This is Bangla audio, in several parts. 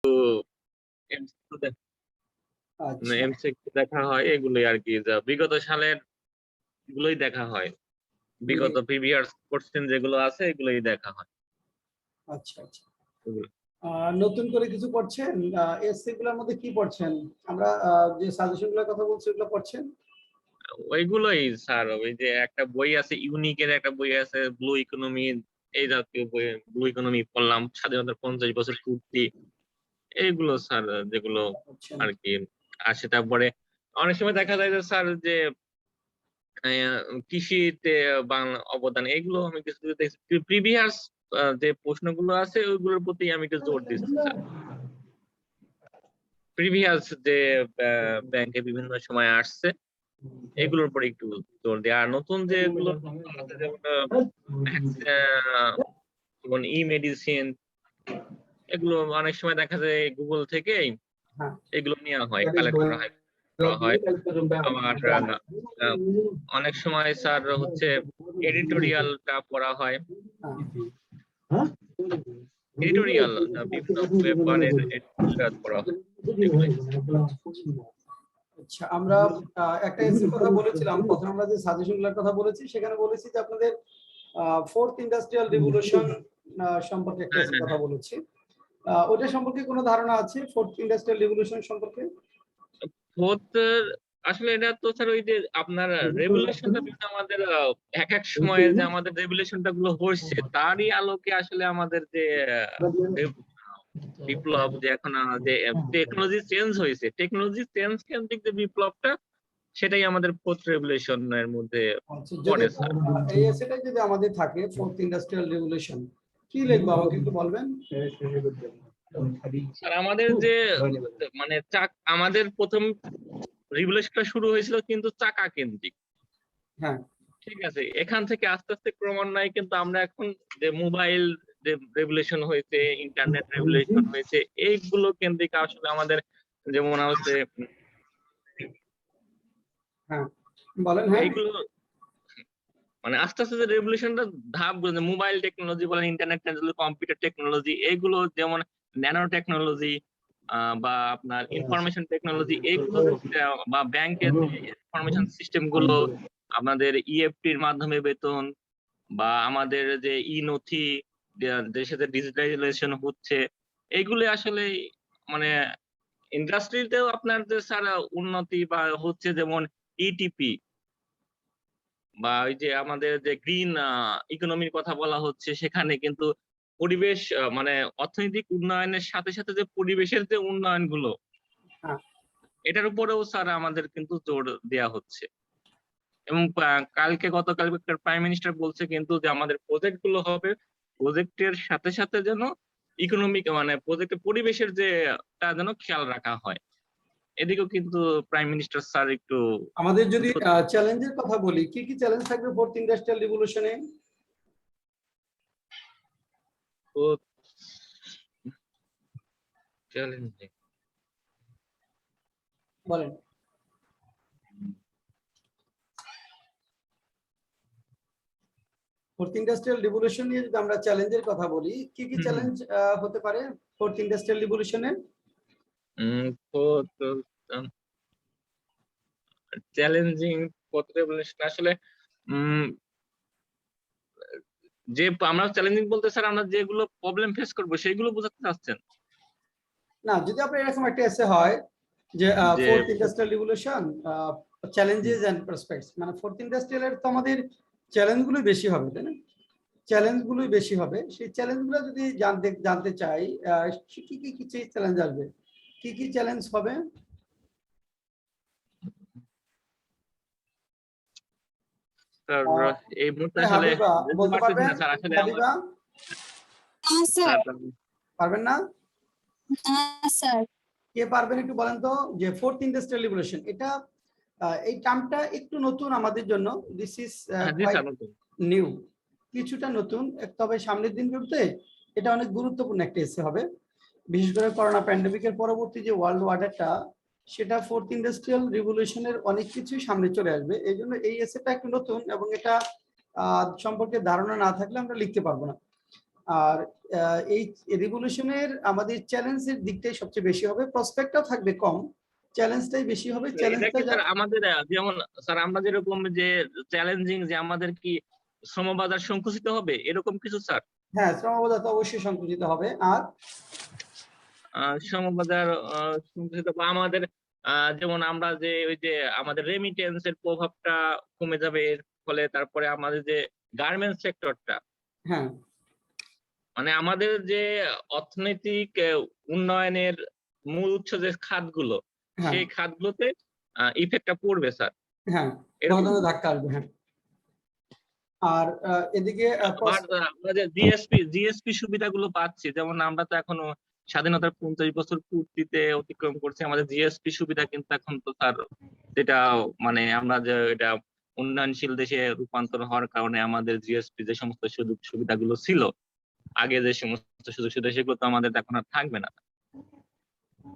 এমসিকিউ আচ্ছা এমসিকিউ দেখা হয় এগুলোই আর কি, যা বিগত সালের গুলোই দেখা হয়, বিগত প্রিভিয়াস কোশ্চেন যেগুলো আছে এগুলোই দেখা হয়। আচ্ছা আচ্ছা নতুন করে কিছু পড়ছেন? এসসি গুলোর মধ্যে কি পড়ছেন? আমরা যে সাজেশনগুলোর কথা বলছি ওগুলো পড়ছেন? ওইগুলোই স্যার, ওই যে একটা বই আছে ইউনিকের, একটা বই আছে ব্লু ইকোনমি, এই জাতীয় বই। ব্লু ইকোনমি পড়লাম, স্বাধীনতার 50 বছর পূর্তি, এইগুলো স্যার যেগুলো আর কি আসে। তারপরে অনেক সময় দেখা যায় যে স্যার যে কৃষিতে বাংলা অবদান, এগুলো আমি কিছু কিছু দেখছি। প্রিভিয়াস যে প্রশ্নগুলো আছে ওইগুলোর প্রতি আমি একটু জোর দিচ্ছি স্যার। প্রিভিয়াস যে ব্যাংকে বিভিন্ন সময় আসছে এগুলোর উপর একটু জোর দেয়। আর নতুন যেগুলো আছে যেমন ই মেডিসিন, এগুলো অনেক সময় দেখা যায় গুগল থেকে এগুলো নেওয়া হয়, কালেক্ট করা হয়। আবার অনেক সময় স্যার হচ্ছে এডিটোরিয়ালটা পড়া হয়, এডিটোরিয়াল বিভিন্ন পেপারের এডিটোরিয়াল পড়া হয়। আচ্ছা আমরা একটা এসের কথা বলেছিলাম, প্রথমে আমরা যে সাজেশনগুলোর কথা বলেছি সেখানে বলেছি যে আপনাদের ফোর্থ ইন্ডাস্ট্রিয়াল রিভলিউশন সম্পর্কে একটা এসের কথা বলেছি। ওটা সম্পর্কে কোনো ধারণা আছে ফোর্থ ইন্ডাস্ট্রিয়াল রিভলিউশন সম্পর্কে? ফোর্থ আসলে এটা তো স্যার ওই যে আপনার রেগুলেশনটা কিন্তু আমাদের এক এক সময়ে যে আমাদের রেগুলেশনটা গুলো হচ্ছে তারই আলোকে আসলে আমাদের যে বিপ্লব, যে এখন যে টেকনোলজি চেঞ্জ হয়েছে, টেকনোলজি চেঞ্জ কেন্দ্রিক যে বিপ্লবটা, সেটাই আমাদের ফোর্থ রেভলিউশনের মধ্যে পড়ে স্যার। এই এসেটা যদি আমাদের থাকে ফোর্থ ইন্ডাস্ট্রিয়াল রিভলিউশন, কি লিখবো আমাকে একটু বলবেন? স্যার আমাদের যে মানে আমাদের প্রথম রিভলিউশনটা শুরু হয়েছিল কিন্তু চাকা কেন্দ্রিক। হ্যাঁ ঠিক আছে, এখান থেকে আস্তে আস্তে ক্রমান্বয়ে কিন্তু আমরা এখন যে মোবাইল যে রেভলিউশন হয়েছে, ইন্টারনেট রেভলিউশন হয়েছে, এইগুলো কেন্দ্রিক আসলে আমাদের যেমন হচ্ছে বলেন। এইগুলো মানে আস্তে আস্তে যে রেভলিউশনটা ধাপ, মোবাইল টেকনোলজি বলেন, ইন্টারনেট টেকনোলজি, কম্পিউটার টেকনোলজি, এইগুলো যেমন ন্যানো টেকনোলজি বা আপনার ইনফরমেশন টেকনোলজি, এইগুলো বা ব্যাংকের যে ইনফরমেশন সিস্টেম গুলো, আমাদের ইএফটির মাধ্যমে বেতন, বা আমাদের যে ই নথি, দেশে ডিজিটালাইজেশন হচ্ছে, এইগুলো আসলে মানে ইন্ডাস্ট্রিতেও আপনার যে স্যার উন্নতি বা হচ্ছে, যেমন ইটিপি বা ওই যে আমাদের যে গ্রিন ইকোনমির কথা বলা হচ্ছে, সেখানে কিন্তু পরিবেশ মানে অর্থনৈতিক উন্নয়নের সাথে সাথে যে পরিবেশের যে উন্নয়ন গুলো, এটার উপরেও স্যার আমাদের কিন্তু জোর দেওয়া হচ্ছে। এবং গতকালকে প্রাইম মিনিস্টার বলছে কিন্তু যে আমাদের প্রজেক্ট গুলো হবে, প্রজেক্টের সাথে সাথে যেন ইকোনমিক মানে প্রজেক্টের পরিবেশের যে তা যেন খেয়াল রাখা হয়। এদিকেও কিন্তু প্রাইম মিনিস্টার স্যার একটু আমাদের যদি চ্যালেঞ্জের কথা বলি, কি কি চ্যালেঞ্জ থাকবে ফোর্থ ইন্ডাস্ট্রিয়াল রিভলিউশনে? চ্যালেঞ্জিং বলেন। ফোর্থ ইন্ডাস্ট্রিয়াল রিভলিউশন নিয়ে যদি আমরা চ্যালেঞ্জের কথা বলি, কি কি চ্যালেঞ্জ হতে পারে ফোর্থ ইন্ডাস্ট্রিয়াল রিভলিউশনে? চ্যালেঞ্জিং আসলে যে আমরা চ্যালেঞ্জিং বলতে স্যার আমরা যেগুলো প্রবলেম ফেস করব সেগুলো বোঝাতে চাচ্ছেন? না, যদি আপনার এরকম একটা এসে হয় যে fourth industrial revolution challenges and prospects, মানে ফোর্থ ইন্ডাস্ট্রিয়ালের তো আমাদের চ্যালেঞ্জগুলো বেশি হবে, তাই না? চ্যালেঞ্জগুলোই বেশি হবে। সেই চ্যালেঞ্জগুলো যদি জানতে চাই, কি কি কি চ্যালেঞ্জ আসবে, কি কি চ্যালেঞ্জ হবে? স্যার এই মুহূর্তে আসলে বলতে পারবেন? স্যার আসলে পারবেন না? স্যার কে পারবেন একটু বলেন তো, যে ফোর্থ ইন্ডাস্ট্রিয়াল রিভলিউশন, এটা এই টার্মটা একটু নতুন আমাদের জন্য, দিস ইজ নিউ, কিছুটা নতুন, তবে সামনের দিনগুলোতে এটা অনেক গুরুত্বপূর্ণ একটা এসে হবে। বিশেষ করে করোনা প্যান্ডেমিকের পরবর্তী যে ওয়ার্ল্ড অর্ডারটা, সেটা ফোর্থ ইন্ডাস্ট্রিয়াল রিভলিউশনের অনেক কিছুই সামনে চলে আসবে। এই জন্য এই এসেটা একটু নতুন এবং এটা সম্পর্কে ধারণা না থাকলে আমরা লিখতে পারবো না। আর এই রিভলিউশনের আমাদের চ্যালেঞ্জের দিকটাই সবচেয়ে বেশি হবে, প্রসপেক্টটাও থাকবে কম, চ্যালেঞ্জটাই বেশি হবে। এটা চ্যালেঞ্জটা কি স্যার আমাদের যেমন স্যার আমরা যেরকম যে চ্যালেঞ্জিং যে আমাদের কি শ্রমবাজার সংকুচিত হবে এরকম কিছু স্যার? হ্যাঁ, শ্রমবাজার তো অবশ্যই সংকুচিত হবে। আর শ্রমবাজার সংকুচিত বা আমাদের যেমন আমরা যে ওই যে আমাদের রেমিটেন্স এর প্রভাবটা কমে যাবে এর ফলে, তারপরে আমাদের যে গার্মেন্টস সেক্টরটা, হ্যাঁ মানে আমাদের যে অর্থনৈতিক উন্নয়নের মূল উৎস যে খাতগুলো, হ্যাঁ সেই খাতগুলোতে ইফেক্টটা পড়বে স্যার। হ্যাঁ, বড় এরকম ধরনের ধাক্কা আসবে। হ্যাঁ, আর এদিকে আবার আমরা যে জিএসপি সুবিধাগুলো পাচ্ছি, যেমন আমরা তো এখনো স্বাধীনতার 50 বছর পূর্তিতে অতিক্রম করছি, আমাদের জিএসপি সুবিধা কিন্তু এখন তো স্যার যেটা মানে আমরা যে এটা উন্নয়নশীল দেশে রূপান্তর হওয়ার কারণে আমাদের জিএসপি যে সমস্ত সুযোগ সুবিধাগুলো ছিল আগে, যে সমস্ত সুযোগ সুবিধা সেগুলো তো আমাদের এখন আর থাকবে না।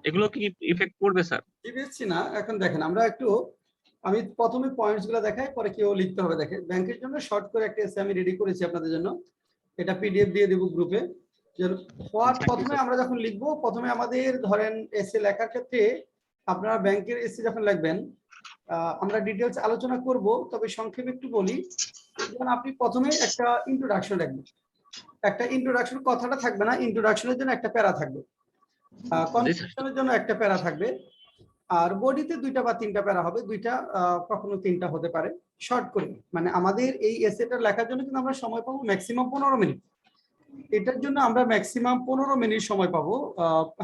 এগুলো কি ইফেক্ট পড়বে স্যার? দিচ্ছি না। এখন দেখেন আমরা একটু, আমি প্রথমে পয়েন্টস গুলো দেখাই, পরে কেউ লিখতে হবে। দেখেন ব্যাংকের জন্য শর্ট করে একটা এসে আমি রেডি করেছি আপনাদের জন্য, এটা পিডিএফ দিয়ে দেবো গ্রুপে। প্রথমে আমরা যখন লিখবো, প্রথমে আমাদের ধরেন এসে লেখার ক্ষেত্রে আপনারা ব্যাংকের এসে যখন লিখবেন, আমরা ডিটেলস আলোচনা করব, তবে সংক্ষেপে একটু বলি। যেমন আপনি প্রথমে একটা ইন্ট্রোডাকশন লিখবেন, একটা ইন্ট্রোডাকশন কথাটা থাকবে না, ইন্ট্রোডাকশনের জন্য একটা প্যারা থাকবে, কনক্লুশনের জন্য একটা প্যারা থাকবে, আর বডিতে 2টা বা 3টা প্যারা হবে, 2টা কখনো 3টা হতে পারে, শর্ট করে। মানে আমাদের এই এসেটা লেখার জন্য কিন্তু আমরা সময় পাবো ম্যাক্সিমাম 15 মিনিট। এটার জন্য আমরা ম্যাক্সিমাম 15 মিনিট সময় পাবো।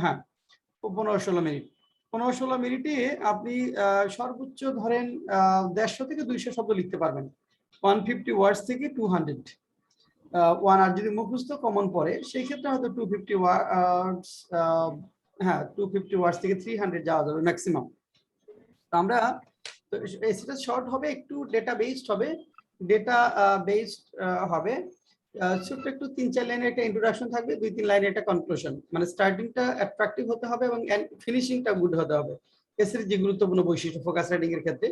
হ্যাঁ, 15-16 মিনিট। 15-16 মিনিটে আপনি সর্বোচ্চ ধরেন 150 থেকে 200 শব্দ লিখতে পারবেন, 150 ওয়ার্ডস থেকে 200 ওয়ান। আর যদি মুখস্থ কমন পড়ে সেই ক্ষেত্রে হয়তো 250 ওয়ার্ডস, হ্যাঁ 250 ওয়ার্ডস থেকে 300 যাওয়া যাবে ম্যাক্সিমাম। আমরা সেটা শর্ট হবে, একটু ডেটা বেসড হবে, ডেটা বেসড হবে। ছোট্ট একটু 3-4 লাইনের একটা ইন্ট্রোডাকশন থাকবে, 2-3 লাইনের একটা কনক্লুশন। মানে স্টার্টিংটা অ্যাট্রাকটিভ হতে হবে এবং ফিনিশিংটা গুড হতে হবে, এসের যে গুরুত্বপূর্ণ বৈশিষ্ট্য ফোকাস রাইটিং এর ক্ষেত্রে।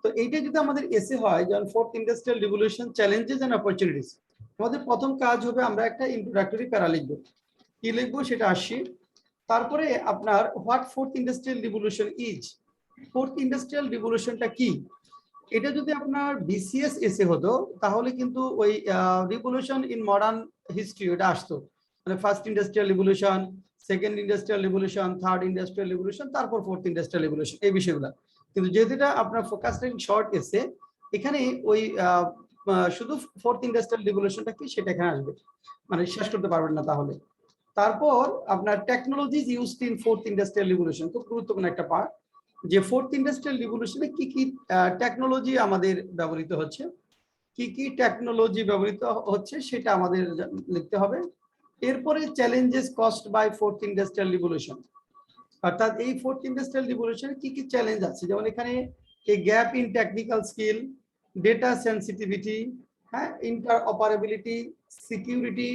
তো এইটা যদি আমাদের এসে হয়, যেমন fourth industrial revolution challenges and opportunities, আমাদের প্রথম কাজ হবে আমরা একটা ইন্ট্রোডাক্টরি প্যারা লিখবো। কি লিখবো সেটা আসি। তারপরে আপনার what fourth industrial revolution is, fourth industrial রিভলিউশনটা কি। এটা যদি আপনার বিসিএস এসে হতো তাহলে কিন্তু ওই রিভলিউশন ইন মডার্ন হিস্ট্রি ওটা আসতো, মানে first industrial revolution, second industrial revolution, third industrial revolution, তারপর ফোর্থ ইন্ডাস্ট্রিয়াল রিভলিউশন, এই বিষয়গুলো। কিন্তু যেহেতু এটা আপনার ফোকাস রাইটিং শর্ট এসে, এখানে ওই শুধু ফোর্থ ইন্ডাস্ট্রিয়াল রিভলিউশনটা কি সেটা এখানে আসবে, মানে শেষ করতে পারবেন না তাহলে। তারপর আপনার technologies used in fourth industrial revolution, খুব গুরুত্বপূর্ণ একটা পার্ট, যে ফোর্থ ইন্ডাস্ট্রিয়াল রিভলিউশনে কি কি টেকনোলজি আমাদের ব্যবহৃত হচ্ছে, কি কি টেকনোলজি ব্যবহৃত হচ্ছে সেটা আমাদের লিখতে হবে। এরপরে challenges caused by fourth industrial revolution, অর্থাৎ এই ফোর্থ ইন্ডাস্ট্রিয়াল রিভলিউশনে কি কি চ্যালেঞ্জ আছে, যেমন এখানে এই gap in technical skill, data sensitivity, হ্যাঁ, interoperability, security,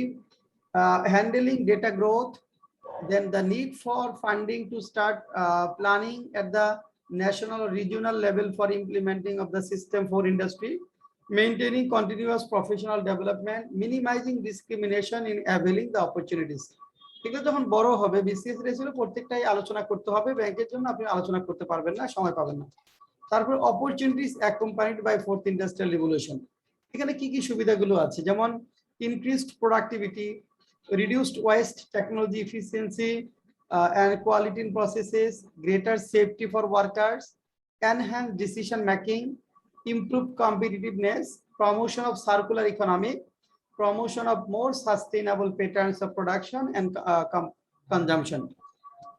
handling data growth, then the need for funding to start planning at the national or regional level for implementing of the system for industry, maintaining continuous professional development, minimizing discrimination in availing the opportunities. এগুলো যখন বড় হবে, বিসিএস রেসিও প্রত্যেকটাই আলোচনা করতে হবে, ব্যাংকের জন্য আপনি আলোচনা করতে পারবেন না, সময় পাবেন না। তারপর opportunities accompanied by fourth industrial revolution, এখানে কি কি সুবিধাগুলো আছে, যেমন increased productivity, reduced waste, technology efficiency and quality in processes, greater safety for workers, enhanced decision making, improved competitiveness, promotion of circular economy, promotion of more sustainable patterns of production and consumption.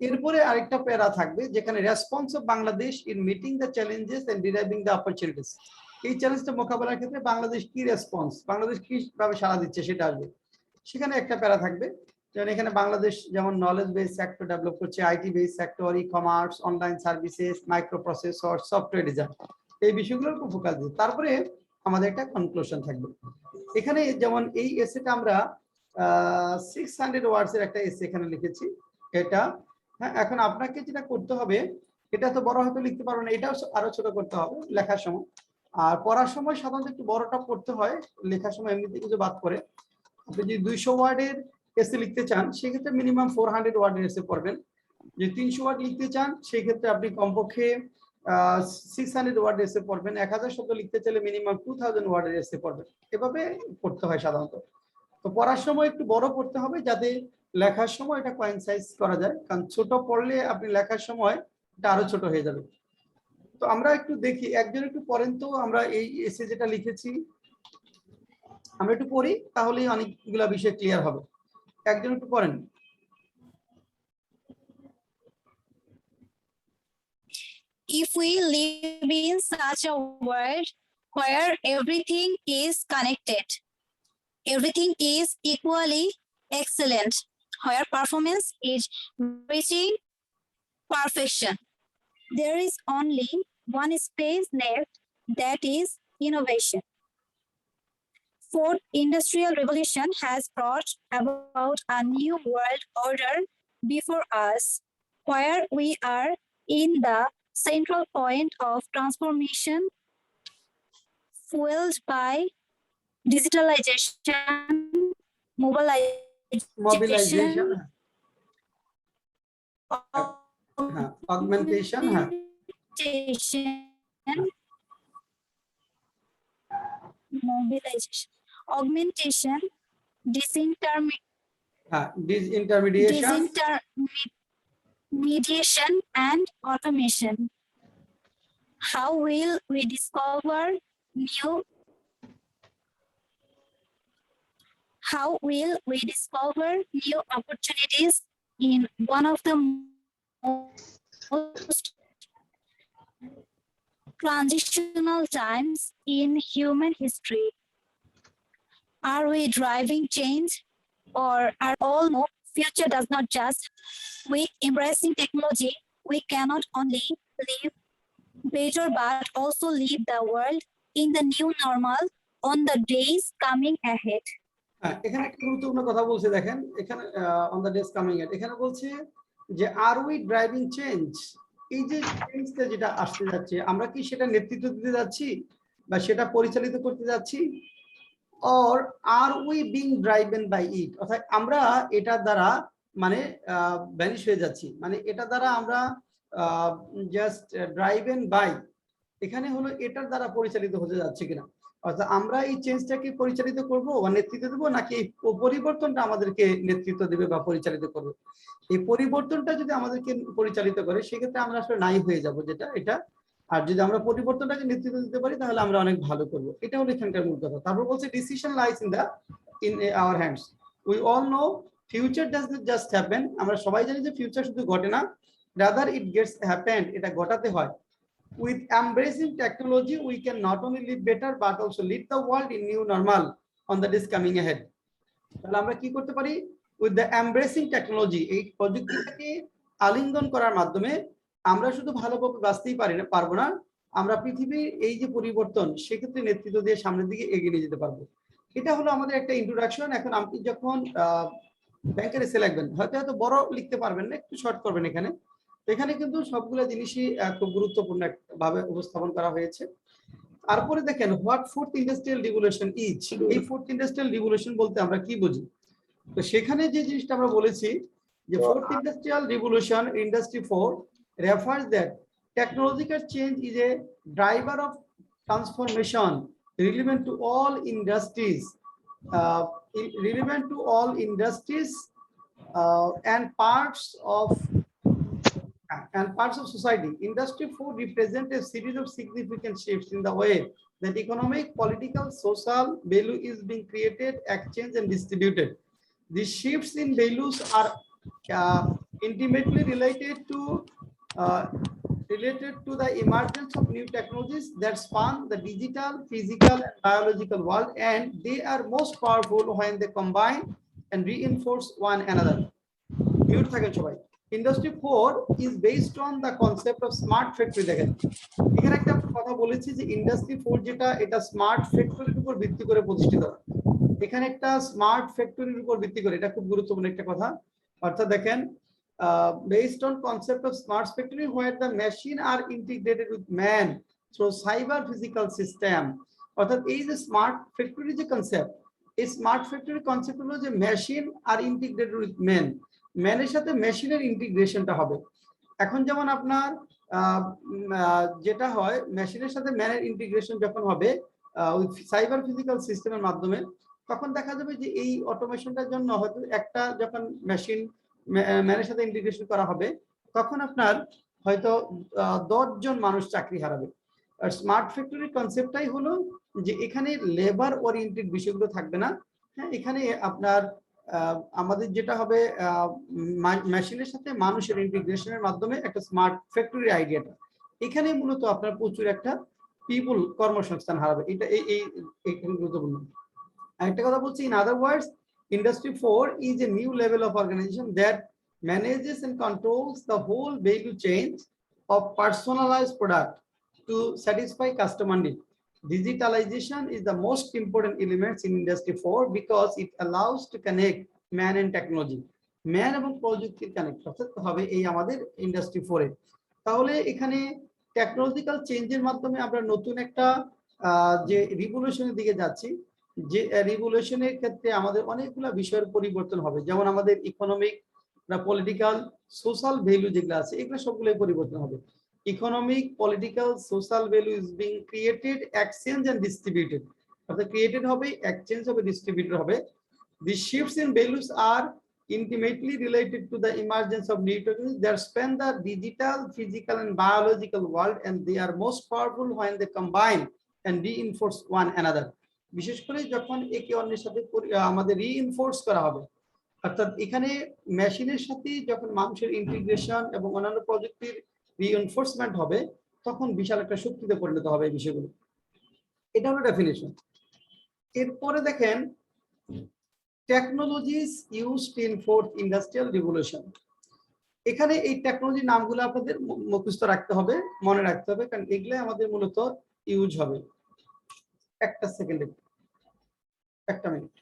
এরপরে আরেকটা প্যারা থাকবে যেখানে response of Bangladesh in meeting the challenges and deriving the opportunities, এই চ্যালেঞ্জটা মোকাবেলার ক্ষেত্রে বাংলাদেশ কি রেসপন্স, বাংলাদেশ কিভাবে সাড়া দিচ্ছে সেটা আসবে, সেখানে একটা প্যারা থাকবে। যেমন এখানে বাংলাদেশ যেমন নলেজ বেস সেক্টর ডেভেলপ করছে, IT base sector, e commerce, online services, micro processor, software design, এই বিষয়গুলোর উপর ফোকাস দিই। তারপরে আমাদের একটা কনক্লুশন থাকবে। এখানে যেমন এই এসেটা আমরা 600 ওয়ার্ডস এর একটা এসে এখানে লিখেছি এটা। হ্যাঁ, এখন আপনাকে যেটা করতে হবে, এটা তো বড় হয়তো লিখতে পারবেন না, এটাও আরো ছোট করতে হবে লেখার সময়, আর পড়ার সময় সাধারণত একটু বড়টা পড়তে হয়, লেখার সময় এমনিতে কিছু বাদ করে। আপনি যদি 200 ওয়ার্ডের এসে লিখতে চান সেক্ষেত্রে মিনিমাম 400 ওয়ার্ডের এসে পড়বেন। যে 300 ওয়ার্ড লিখতে চান সেই ক্ষেত্রে আপনি কমপক্ষে 600 ওয়ার্ড এসে পড়বেন। 1000 শব্দ লিখতে চাইলে মিনিমাম 2000 ওয়ার্ডের এসে পড়বেন। এভাবে পড়তে হয় সাধারণত। তো পড়ার সময় একটু বড় পড়তে হবে যাতে লেখার সময় এটা কোয়েনসাইজ করা যায়, কারণ ছোট পড়লে আপনি লেখার সময় এটা আরো ছোট হয়ে যাবে। তো আমরা একটু দেখি, একজন একটু পড়েন তো, আমরা এই এসে যেটা লিখেছি আমরা একটু পড়ি, তাহলেই অনেকগুলা বিষয় ক্লিয়ার হবে। একজন একটু পড়েন। If we live in such a world where everything is connected, everything is equally excellent, where performance is reaching perfection, there is only one space left, that is innovation. Fourth industrial revolution has brought about a new world order before us, where we are in the central point of transformation, fueled by digitalization, mobilisation, mobilization, হ্যাঁ, অগমেন্টেশন, হ্যাঁ, mobilization, augmentation, হ্যাঁ, ডিসইন্টারমিডিয়েশন, disintermediation, and automation. How will we discover new opportunities in one of the most transitional times in human history? Are we driving change, or are all no? Future does not just with embracing technology. We cannot only live better but also leave the world in the new normal on the days coming ahead. হ্যাঁ, এখানে একটা গুরুত্বপূর্ণ কথা বলছে, দেখেন এখানে অন দ্য ডেজ কামিং এট, এখানে বলছে যে আর উই ড্রাইভিং চেঞ্জ। এই যে চেঞ্জটা যেটা আসতে যাচ্ছে, আমরা কি সেটা নেতৃত্ব দিতে যাচ্ছি বা সেটা পরিচালিত করতে যাচ্ছি, or are we being driven by it, অর্থাৎ আমরা এটার দ্বারা মানে ভ্যানিশ হয়ে যাচ্ছি, মানে এটা দ্বারা আমরা জাস্ট ড্রাইভেন বাই, এখানে হলো এটার দ্বারা পরিচালিত হতে যাচ্ছে কিনা, অর্থাৎ আমরা এই চেঞ্জটাকে পরিচালিত করব বা নেতৃত্ব দেবো, নাকি এই পরিবর্তনটা আমাদেরকে নেতৃত্ব দেবে বা পরিচালিত করবে। এই পরিবর্তনটা যদি আমাদেরকে পরিচালিত করে সেক্ষেত্রে আমরা আসলে নাই হয়ে যাব, যেটা এটা। আর যদি আমরা পরিবর্তনটাকে নেতৃত্ব দিতে পারি তাহলে আমরা অনেক ভালো করব, এটা হলো এখানকার মূল কথা। তারপর বলছে decision lies in our hands, we all know future does not just happen, আমরা সবাই জানি যে ফিউচার শুধু ঘটে না, রাদার ইট গেটস হ্যাপেন্ড, এটা ঘটাতে হয়। With embracing technology, we can not only live better but also lead the world in new normal on the days coming ahead. তাহলে আমরা কি করতে পারি? With the embracing technology, এই প্রযুক্তিটাকে আলিঙ্গন করার মাধ্যমে আমরা শুধু ভালোভাবে বাঁচতেই পারবো না, আমরা পৃথিবীর এই যে পরিবর্তন সেক্ষেত্রে নেতৃত্ব দিয়ে সামনের দিকে এগিয়ে নিয়ে যেতে পারবো। এটা হলো আমাদের একটা ইন্ট্রোডাকশন। এখন আপনি যখন ব্যাংকের এসে লিখবেন, হয়তো বড় লিখতে পারবেন না, একটু শর্ট করবেন এখানে। এখানে কিন্তু সবগুলো জিনিসই খুব গুরুত্বপূর্ণ ভাবে উপস্থাপন করা হয়েছে। তারপরে দেখেন what fourth industrial revolution is, এই ফোর্থ ইন্ডাস্ট্রিয়াল রিভলিউশন বলতে আমরা কি বুঝি। তো সেখানে যে জিনিসটা আমরা বলেছি যে fourth industrial revolution, industry 4 refers that technological change is a driver of transformation relevant to all industries, and parts of society. Industry 4 represents a series of significant shifts in the way that economic, political, social value is being created, exchanged, and distributed. These shifts in values are intimately related to the emergence of new technologies that span the digital, physical, and biological world, and they are most powerful when they combine and reinforce one another. Mute থাকেন সবাই। Industry 4 is based on the concept of smart factory। দেখেন এখানে একটা কথা বলেছি যে ইন্ডাস্ট্রি 4 যেটা, এটা স্মার্ট ফ্যাক্টরির উপর ভিত্তি করে প্রতিষ্ঠিত। এখানে একটা স্মার্ট ফ্যাক্টরির উপর ভিত্তি করে, এটা খুব গুরুত্বপূর্ণ একটা কথা। অর্থাৎ দেখেন based on concept of smart factory where the machine are integrated with man through cyber physical system, অর্থাৎ এই যে স্মার্ট ফ্যাক্টরি যে কনসেপ্ট, এই স্মার্ট ফ্যাক্টরি কনসেপ্ট হলো যে machine are integrated with man, ম্যানের সাথে মেশিনের ইন্টিগ্রেশনটা হবে। এখন যেমন আপনার যেটা হয় মেশিনের সাথে ম্যানের ইন্টিগ্রেশন যখন হবে উইথ সাইবার ফিজিক্যাল সিস্টেমের মাধ্যমে, তখন দেখা যাবে যে এই অটোমেশনটার জন্য হয়তো একটা যখন মেশিন ম্যানের সাথে ইন্টিগ্রেশন করা হবে, তখন আপনার হয়তো 10 জন মানুষ চাকরি হারাবে। আর স্মার্ট ফ্যাক্টরির কনসেপ্টটাই হলো যে এখানে লেবার ওরিয়েন্টেড বিষয়গুলো থাকবে না। হ্যাঁ, এখানে আপনার আমাদের যেটা হবে মেশিনের সাথে মানুষের ইন্টিগ্রেশনের মাধ্যমে একটা স্মার্ট ফ্যাক্টরি আইডিয়াটা, এখানে মূলত আপনার প্রচুর একটা পিপল কর্মসংস্থান হারাবে। এটা এই গুরুত্বপূর্ণ। আরেকটা কথা বলছি, in other words, industry 4 is a new level of organization that manages and controls the whole value chain of personalized product to satisfy customer need. Digitalization is the most important element in Industry 4 because it allows to connect man and technology. Man এবং প্রযুক্তির কানেক্ট হবে এই আমাদের ইন্ডাস্ট্রি 4 এ। তাহলে এখানে টেকনোলজিক্যাল চেঞ্জের মাধ্যমে আমরা নতুন একটা যে রিভলিউশনের দিকে যাচ্ছি, যে রিভলিউশনের ক্ষেত্রে আমাদের অনেকগুলো বিষয়ের পরিবর্তন হবে। যেমন আমাদের ইকোনমিক বা পলিটিক্যাল সোশ্যাল ভ্যালু যেগুলো আছে এগুলো সবগুলোই পরিবর্তন হবে। Economic, political, social value is being created, exchange and distributed. অর্থাৎ ক্রিয়েটেড হবে, এক্সচেঞ্জ হবে, ডিস্ট্রিবিউটেড হবে। The shifts in values are intimately related to the emergence of new technologies that span the digital, physical and biological world, and they are most powerful when they combine and reinforce one another. বিশেষ করে যখন একে অন্যের সাথে আমাদের রিইনফোর্স করা হবে, অর্থাৎ এখানে মেশিনের সাথে যখন মানুষের ইন্টিগ্রেশন এবং অন্যান্য প্রযুক্তির রিইনফোর্সমেন্ট হবে, তখন বিশাল একটা শক্তিতে পরিণত হবে এই বিষয়গুলো। এটা হলো ডেফিনিশন। এরপরে দেখেন technologies used in fourth industrial revolution. এখানে এই টেকনোলজি নামগুলো আপনাদের মুখস্থ রাখতে হবে, মনে রাখতে হবে, কারণ এগুলো আমাদের মূলত ইউজ হবে। একটা সেকেন্ড, একটা মিনিট।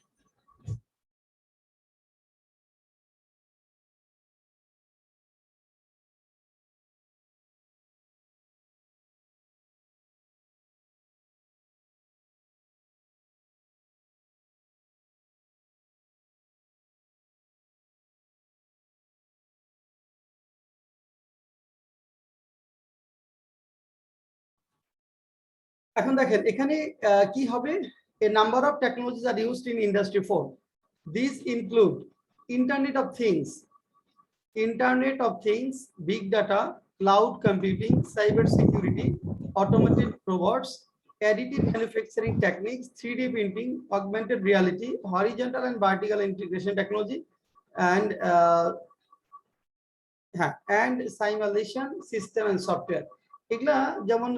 এখন দেখেন এখানে কি হবে, a number of technologies are used in industry 4. These include internet of things, big data, cloud computing, cyber security, automated robots, additive manufacturing techniques, 3D printing, augmented reality, horizontal and vertical integration technology, and simulation system and software. এগুলা যেমন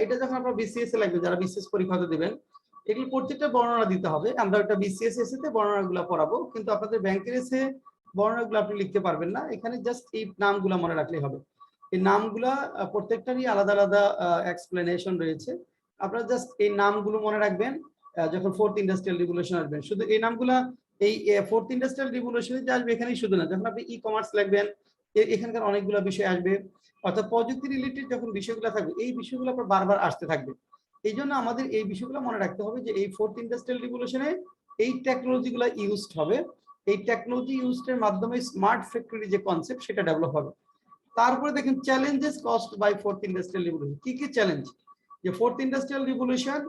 এটা যখন আপনারা বিসিএস এ লাগবে, যারা বিসিএস পরীক্ষা দিবেন, এগুলো প্রত্যেকটা বর্ণনা দিতে হবে। আমরা একটা বিসিএস এসে তে বর্ণনাগুলো পড়াবো, কিন্তু আপনাদের ব্যাংকের এসে বর্ণনাগুলো আপনি লিখতে পারবেন না। এখানে জাস্ট এই নামগুলো মনে রাখলেই হবে। এই নামগুলা প্রত্যেকটারই আলাদা আলাদা এক্সপ্লেনেশন রয়েছে। আপনারা জাস্ট এই নামগুলো মনে রাখবেন যখন ফোর্থ ইন্ডাস্ট্রিয়াল রিভলিউশন আসবেন। শুধু এই নামগুলা এই ফোর্থ ইন্ডাস্ট্রিয়াল রিভলিউশনে যে আসবে এখানেই শুধু না, যখন আপনি ই কমার্স লিখবেন এখানকার অনেকগুলো বিষয় আসবে, অর্থাৎ প্রযুক্তি রিলেটেড যখন বিষয়গুলো থাকবে এই বিষয়গুলো আপনার বারবার আসতে থাকবে। এই জন্য আমাদের এই বিষয়গুলো মনে রাখতে হবে যে এই ফোর্থ ইন্ডাস্ট্রিয়াল রিভলিউশনে এই টেকনোলজিগুলো ইউজড হবে। এই টেকনোলজি ইউজের মাধ্যমে স্মার্ট ফ্যাক্টরি যে কনসেপ্ট সেটা ডেভেলপ হবে। তারপরে দেখেন challenges caused by fourth industrial revolution. কি কি চ্যালেঞ্জ? যে fourth industrial revolution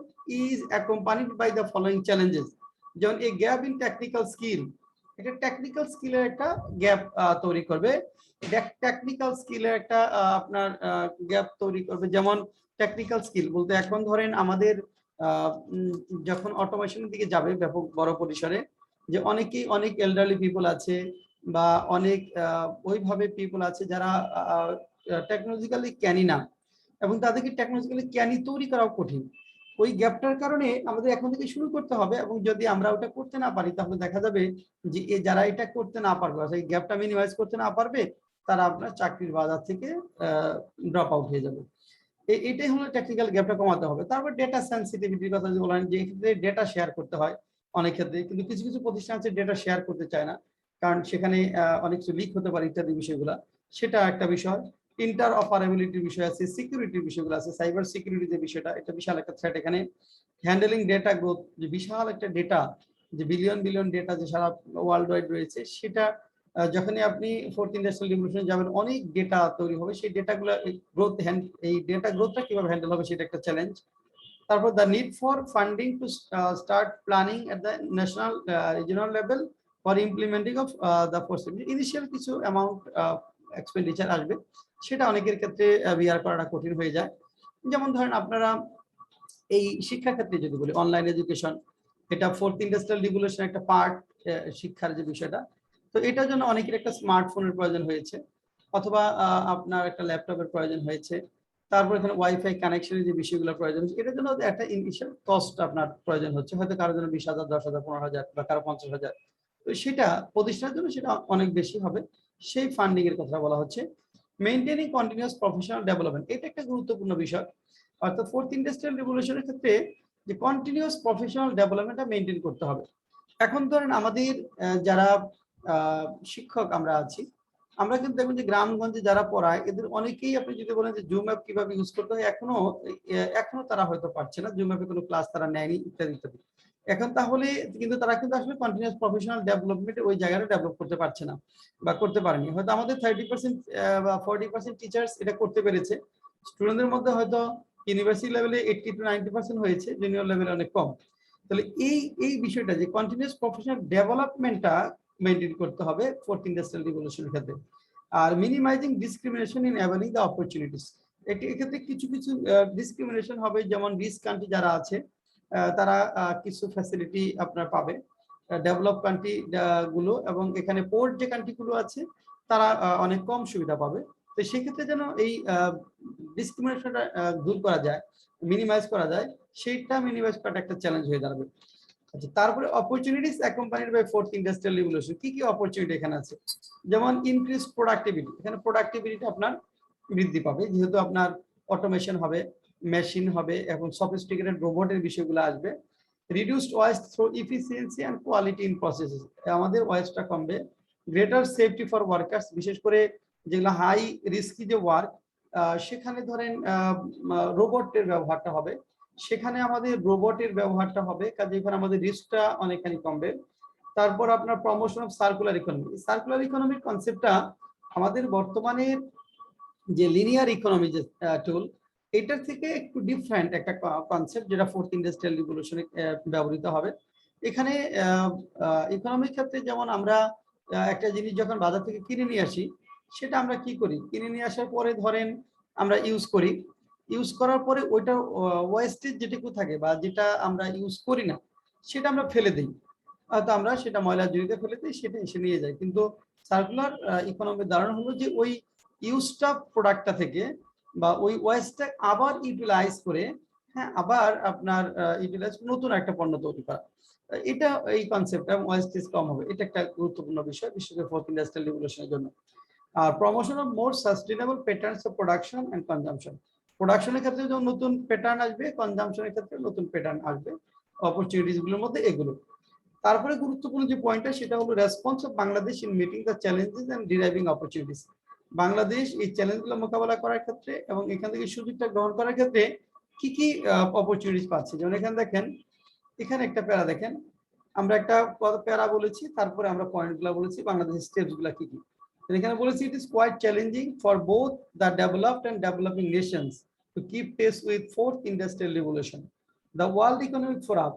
is accompanied by the following challenges. যেমন এই গ্যাপ ইন টেকনিক্যাল স্কিল, এটা টেকনিক্যাল স্কিলের একটা গ্যাপ তৈরি করবে। টেকনিক্যাল স্কিলের একটা আপনার গ্যাপ তৈরি করবে। যেমন টেকনিক্যাল স্কিল বলতে এখন ধরেন আমাদের যখন অটোমেশনের দিকে যাবে ব্যাপক বড় পরিসরে, যে অনেকেই অনেক এল্ডারলি পিপল আছে বা অনেক ওইভাবে পিপল আছে যারা টেকনোলজিক্যালি জ্ঞানী না, এবং তাদেরকে টেকনোলজিক্যালি জ্ঞানী তৈরি করাও কঠিন। ওই গ্যাপটার কারণে আমাদের এখন থেকে শুরু করতে হবে, এবং যদি আমরা ওটা করতে না পারি তাহলে দেখা যাবে যে যারা এটা করতে না পারবে, এই গ্যাপটা মিনিমাইজ করতে না পারবে, তারা আপনার চাকরির বাজার থেকে ড্রপ আউট হয়ে যাবে। এটাই হলো টেকনিক্যাল গ্যাপটা কমাতে হবে। তারপর ডেটা সেন্সিটিভিটির কথা যে বলেন, যে ক্ষেত্রে ডেটা শেয়ার করতে হয় অনেক ক্ষেত্রে, কিন্তু কিছু কিছু প্রতিষ্ঠান আছে ডেটা শেয়ার করতে চায় না, কারণ সেখানে অনেক কিছু লিক হতে পারে ইত্যাদি বিষয়গুলো, সেটা একটা বিষয়। ইন্টার অপারেবিলিটির বিষয় আছে, সিকিউরিটির বিষয়গুলো আছে, সাইবার সিকিউরিটি যে বিষয়টা, এটা বিশাল একটা থ্রেট এখানে। হ্যান্ডেলিং ডেটা গ্রোথ, যে বিশাল একটা ডেটা যে বিলিয়ন বিলিয়ন ডেটা যে সারা ওয়ার্ল্ড ওয়াইড রয়েছে, সেটা যখনই আপনি ফোর্থ ইন্ডাস্ট্রিয়াল রিভলিউশনে যাবেন অনেক ডেটা তৈরি হবে, সেই ডেটাগুলো গ্রোথ এই ডেটা গ্রোথটা কিভাবে হ্যান্ডেল হবে সেটা একটা চ্যালেঞ্জ। তারপর the need for funding to start planning at the national regional level for implementing of the fourth initial কিছু অ্যামাউন্ট এক্সপেন্ডিচার আসবে, সেটা অনেকের ক্ষেত্রে বিয়ার করাটা কঠিন হয়ে যায়। যেমন ধরেন আপনারা এই শিক্ষা ক্ষেত্রে যদি বলি অনলাইন এডুকেশন, এটা ফোর্থ ইন্ডাস্ট্রিয়াল রিভলিউশন একটা পার্ট, শিক্ষার যে বিষয়টা, তো এটার জন্য অনেকের একটা স্মার্টফোনের প্রয়োজন হয়েছে, অথবা আপনার একটা ল্যাপটপের প্রয়োজন হয়েছে, তারপর এখানে ওয়াইফাই কানেকশনের যে বিষয়গুলো প্রয়োজন হচ্ছে, এটার জন্য একটা ইনিশিয়াল কস্ট আপনার প্রয়োজন হচ্ছে, হয়তো কারোর জন্য 20,000, 10,000, 15,000 বা কারো 50,000, তো সেটা প্রতিষ্ঠানের জন্য সেটা অনেক বেশি হবে, সেই ফান্ডিং এর কথা বলা হচ্ছে। মেইনটেনিং কন্টিনিউয়াস প্রফেশনাল ডেভেলপমেন্ট, এটা একটা গুরুত্বপূর্ণ বিষয়, অর্থাৎ ফোর্থ ইন্ডাস্ট্রিয়াল রিভলিউশনের ক্ষেত্রে যে কন্টিনিউয়াস প্রফেশনাল ডেভেলপমেন্টটা মেইনটেইন করতে হবে। এখন ধরেন আমাদের যারা শিক্ষক আমরা আছি, আমরা কিন্তু দেখবেন যে গ্রামগঞ্জে যারা পড়ায় এদের অনেকেই, আপনি যদি বলেন যে জুম অ্যাপ কিভাবে ইউজ করতে হয়, এখনো তারা হয়তো পারছে না, জুম অ্যাপে কোনো ক্লাস তারা নেয়নি ইত্যাদি ইত্যাদি। এখন তাহলে কিন্তু তারা কিন্তু আসলে কন্টিনিউয়াস প্রফেশনাল ডেভেলপমেন্টে ওই জায়গাটা ডেভেলপ করতে পারছে না বা করতে পারেনি। হয়তো আমাদের 30% বা 40% টিচার্স এটা করতে পেরেছে, স্টুডেন্টদের মধ্যে হয়তো ইউনিভার্সিটি লেভেলে 80 to 90% হয়েছে, জুনিয়র লেভেলে অনেক কম। তাহলে এই বিষয়টা যে কন্টিনিউয়াস প্রফেশনাল ডেভেলপমেন্টটা মেইনটেইন করতে হবে ফোর্থ ইন্ডাস্ট্রিয়াল রিভলিউশনের ক্ষেত্রে। আর minimizing discrimination in availing the opportunities, এক্ষেত্রে কিছু কিছু ডিসক্রিমিনেশন হবে, যেমন রিচ কান্ট্রি যারা আছে তারা কিছু ফ্যাসিলিটি আপনার পাবে, ডেভেলপ কান্ট্রি গুলো, এবং এখানে পোর্ট যে কান্ট্রিগুলো আছে তারা অনেক কম সুবিধা পাবে। তো সেক্ষেত্রে যেন এই ডিসক্রিমিনেশনটা দূর করা যায়, মিনিমাইজ করা যায়, সেইটা মিনিমাইজ করাটা একটা চ্যালেঞ্জ হয়ে দাঁড়াবে। আচ্ছা, তারপরে opportunities accompanied by fourth industrial revolution, কি কি অপরচুনিটি এখানে আছে? যেমন ইনক্রিজ প্রোডাক্টিভিটি, এখানে প্রোডাক্টিভিটিটা আপনার বৃদ্ধি পাবে, যেহেতু আপনার অটোমেশন হবে, মেশিন হবে, এবং সফিস্টিকেটেড রোবটের বিষয়গুলো আসবে। Reduced West through efficiency and quality in processes, আমাদের ওয়েস্টটা কমবে। গ্রেটার সেফটি ফর ওয়ার্কার্স, বিশেষ করে যেগুলো হাই রিস্কি যে ওয়ার্ক, সেখানে ধরেন রোবটের ব্যবহারটা হবে, সেখানে আমাদের রোবটের ব্যবহারটা হবে, কাজে এখানে আমাদের রিস্কটা অনেকখানি কমবে। তারপর আপনার promotion of circular economy, circular ইকোনমির কনসেপ্টটা আমাদের বর্তমানের যে লিনিয়ার ইকোনমি যে টুল, এটার থেকে একটু ডিফারেন্ট একটা কনসেপ্ট, যেটা ফোর্থ ইন্ডাস্ট্রিয়াল রিভলিউশনে ব্যবহৃত হবে। এখানে ইকোনমিক ক্ষেত্রে যেমন আমরা একটা জিনিস যখন বাজার থেকে কিনে নিয়ে আসি, সেটা আমরা কি করি, কিনে নিয়ে আসার পরে ধরেন আমরা ইউজ করি, ইউজ করার পরে ওইটা ওয়েস্টেজ যেটুকু থাকে বা যেটা আমরা ইউজ করি না, সেটা আমরা ফেলে দিই, হয়তো আমরা সেটা ময়লার ঝুড়িতে ফেলে দিই, সেটা এসে নিয়ে যাই। কিন্তু সার্কুলার ইকোনমির ধারণা হলো যে ওই ইউজড আপ প্রোডাক্টটা থেকে বা ওই ওয়েস্টটা আবার ইউটিলাইজ করে, হ্যাঁ, আবার আপনার ইউটিলাইজ নতুন একটা পণ্য তৈরি করা, এটা এই কনসেপ্টটা ওয়েস্টেজ কম হবে, এটা একটা গুরুত্বপূর্ণ বিষয়, বিশেষ করে ফোর্থ ইন্ডাস্ট্রিয়াল রিভলিউশনের জন্য। আর promotion of more sustainable patterns of production and consumption, প্রোডাকশনের ক্ষেত্রে যখন নতুন প্যাটার্ন আসবে, কনজাম্পশনের ক্ষেত্রে নতুন প্যাটার্ন আসবে, অপরচুনিটিস গুলোর মধ্যে এগুলো। তারপরে গুরুত্বপূর্ণ যে পয়েন্টটা, সেটা হলো response of Bangladesh in meeting the challenges and deriving opportunities, Bangladesh এই চ্যালেঞ্জগুলো মোকাবেলা করার ক্ষেত্রে এবং এখান থেকে সুযোগটা গ্রহণ করার ক্ষেত্রে কি কি অপরচুনিটিস পাচ্ছে। যেমন এখানে দেখেন, এখানে একটা প্যারা দেখেন, আমরা একটা প্যারা বলেছি, তারপরে আমরা পয়েন্টগুলো বলেছি, বাংলাদেশের স্টেপসগুলো কি কি। এখানে বলেছি, it is quite challenging for both the developed and developing nations to keep pace with fourth industrial revolution. The World Economic Forum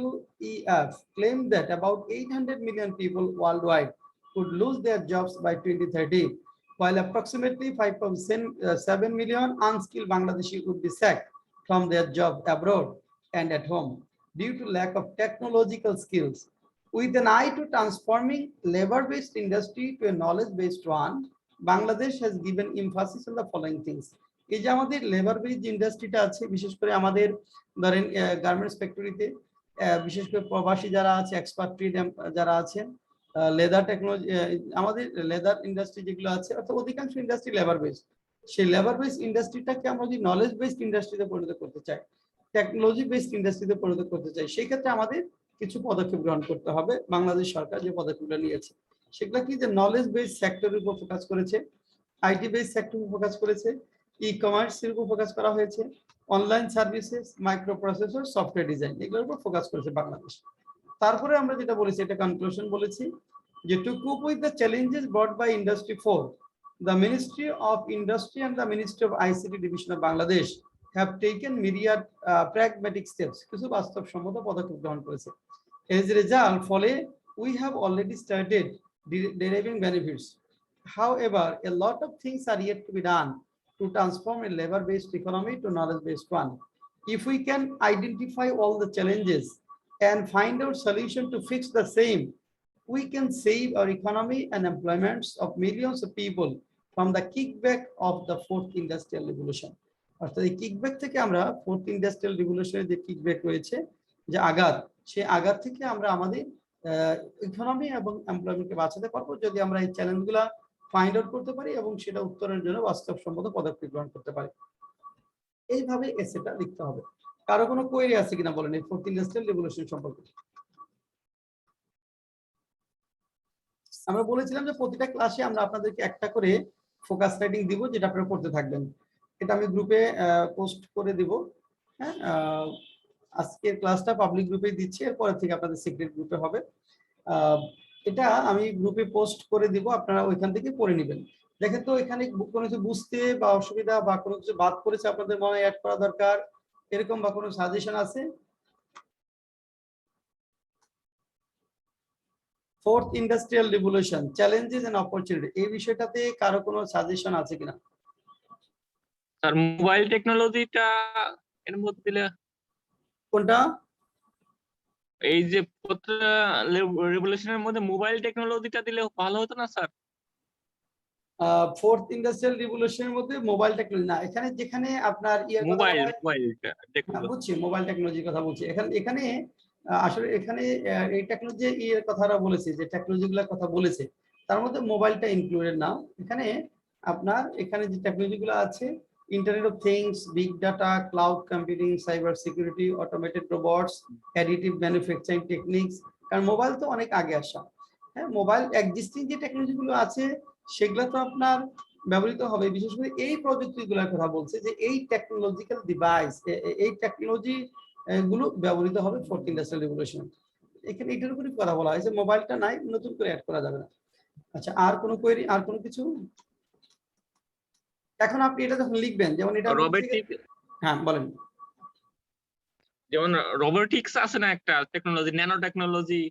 (WEF) claimed that about 800 million people worldwide could lose their jobs by 2030, while approximately 5.7 million unskilled Bangladeshi would be sacked from their job abroad and at home due to lack of technological skills. With an eye to transforming labor-based industry to a knowledge-based one, Bangladesh has given emphasis on the following things. এই যে আমাদের লেবার বেসড ইন্ডাস্ট্রিটা আছে, বিশেষ করে আমাদের ধরেন গার্মেন্টস ফ্যাক্টরিতে, বিশেষ করে প্রবাসী যারা আছে, এক্সপার্ট্রিট যারা আছেন, লেদার টেকনোলজি, আমাদের লেদার ইন্ডাস্ট্রি যেগুলো আছে, অর্থাৎ অধিকাংশ ইন্ডাস্ট্রি লেবার বেসড, সেই লেবার বেসড ইন্ডাস্ট্রিটাকে আমরা যদি নলেজ বেসড ইন্ডাস্ট্রিতে পরিণত করতে চাই, টেকনোলজি বেসড ইন্ডাস্ট্রিতে পরিণত করতে চাই, সেই ক্ষেত্রে আমাদের কিছু পদক্ষেপ গ্রহণ করতে হবে। বাংলাদেশ সরকার যে পদক্ষেপগুলো নিয়েছে সেগুলো কি, যে নলেজ বেসড সেক্টরের উপর ফোকাস করেছে, আইটি বেসড সেক্টরের উপর ফোকাস করেছে, ই কমার্সের উপর ফোকাস করা হয়েছে, online services, micro processor, software design, এগুলোর উপর ফোকাস করেছে বাংলাদেশ। তারপরে আমরা যেটা বলেছি এটা কনক্লুশন বলেছি যে to cope with the challenges brought by industry 4 the Ministry of Industry and the Ministry of ICT Division of Bangladesh have taken myriad pragmatic steps কিছু বাস্তবসম্মত পদক্ষেপ গ্রহণ করেছে as a result ফলে we have already started deriving benefits. However, a lot of things are yet to be done to transform a labor-based economy to knowledge-based one. If we can identify all the challenges and find out solution to fix the same, we can save our economy and employments of millions of people from the kickback of the fourth industrial revolution. অর্থাৎ এই কিকব্যাক থেকে আমরা ফোর্থ ইন্ডাস্ট্রিয়াল রিভলিউশনের যে কিকব্যাক রয়েছে যে আঘাত সেই আঘাত থেকে আমরা আমাদের ইকোনমি এবং এমপ্লয়মেন্টকে বাঁচাতে পারবো যদি আমরা এই চ্যালেঞ্জগুলো ফাইন্ড আউট করতে পারি এবং সেটা উত্তরের জন্য বাস্তবসম্মত পদক্ষেপ গ্রহণ করতে পারি। এইভাবে এসেটা লিখতে হবে। কারো কোনো কোয়েরি আছে কিনা বলেন এই ফোর্থ ইন্ডাস্ট্রিয়াল রিভলিউশন সম্পর্কে? আমরা বলেছিলাম যে প্রতিটা ক্লাসে আমরা আপনাদেরকে একটা করে ফোকাস রাইটিং দিব যেটা আপনারা পড়তে থাকবেন। এটা আমি গ্রুপে পোস্ট করে দিব। হ্যাঁ, আজকের ক্লাসটা পাবলিক গ্রুপে দিচ্ছি, এরপরে থেকে আপনাদের সিক্রেট গ্রুপে হবে। এটা আমি গ্রুপে পোস্ট করে দিব, আপনারা ওইখান থেকে পড়ে নেবেন। দেখেন তো এখানে কোনো কিছু বুঝতে বা অসুবিধা বা কোনো কিছু বাদ করেছে আপনাদের মনে অ্যাড করা দরকার এরকম বা কোনো সাজেশন আছে? Fourth industrial revolution challenges and opportunity এই বিষয়টাতে কারো কোনো সাজেশন আছে কিনা? স্যার মোবাইল টেকনোলজিটা এর মধ্যে দিলে কোনটা? এই যে রেভলিউশনের মধ্যে মোবাইল টেকনোলজিটা দিলে ভালো হতো না স্যার? ফোর্থ ইন্ডাস্ট্রিয়াল রিভলিউশনের মধ্যে মোবাইল টেকনোলজি না, এখানে যেখানে আপনার ইয়ার কথা বলা হয় বুঝছি, মোবাইল টেকনোলজির কথা বলছি। এখানে আসলে এখানে এই টেকনোলজি এর কথাটা বলেছে যে টেকনোলজিগুলোর কথা বলেছে তার মধ্যে মোবাইলটা ইনক্লুডেড না। এখানে আপনার এখানে যে টেকনোলজিগুলো আছে internet of things, big data, cloud computing, cyber security, automated robots, additive manufacturing techniques, কারণ মোবাইল তো অনেক আগে আসা। হ্যাঁ, মোবাইল এক্সিস্টিং যে টেকনোলজিগুলো আছে সেগুলো তো আপনার ব্যবহৃত হবে। বিশেষ করে এই প্রযুক্তিগুলোর কথা বলছে যে এই টেকনোলজিক্যাল ডিভাইস এই টেকনোলজি গুলো ব্যবহৃত হবে ফোর্থ ইন্ডাস্ট্রিয়াল রিভলিউশন। এখানে এটার উপরই কথা বলা হয়েছে, মোবাইলটা নাই, নতুন করে অ্যাড করা যাবে না। আচ্ছা, আর কোনো কোয়েরি, আর কোনো কিছু? এখন আপনি এটা যখন লিখবেন যেমন এটা হ্যাঁ বলেন। যেমন রোবোটিক্স আছে না একটা টেকনোলজি, ন্যানো টেকনোলজি?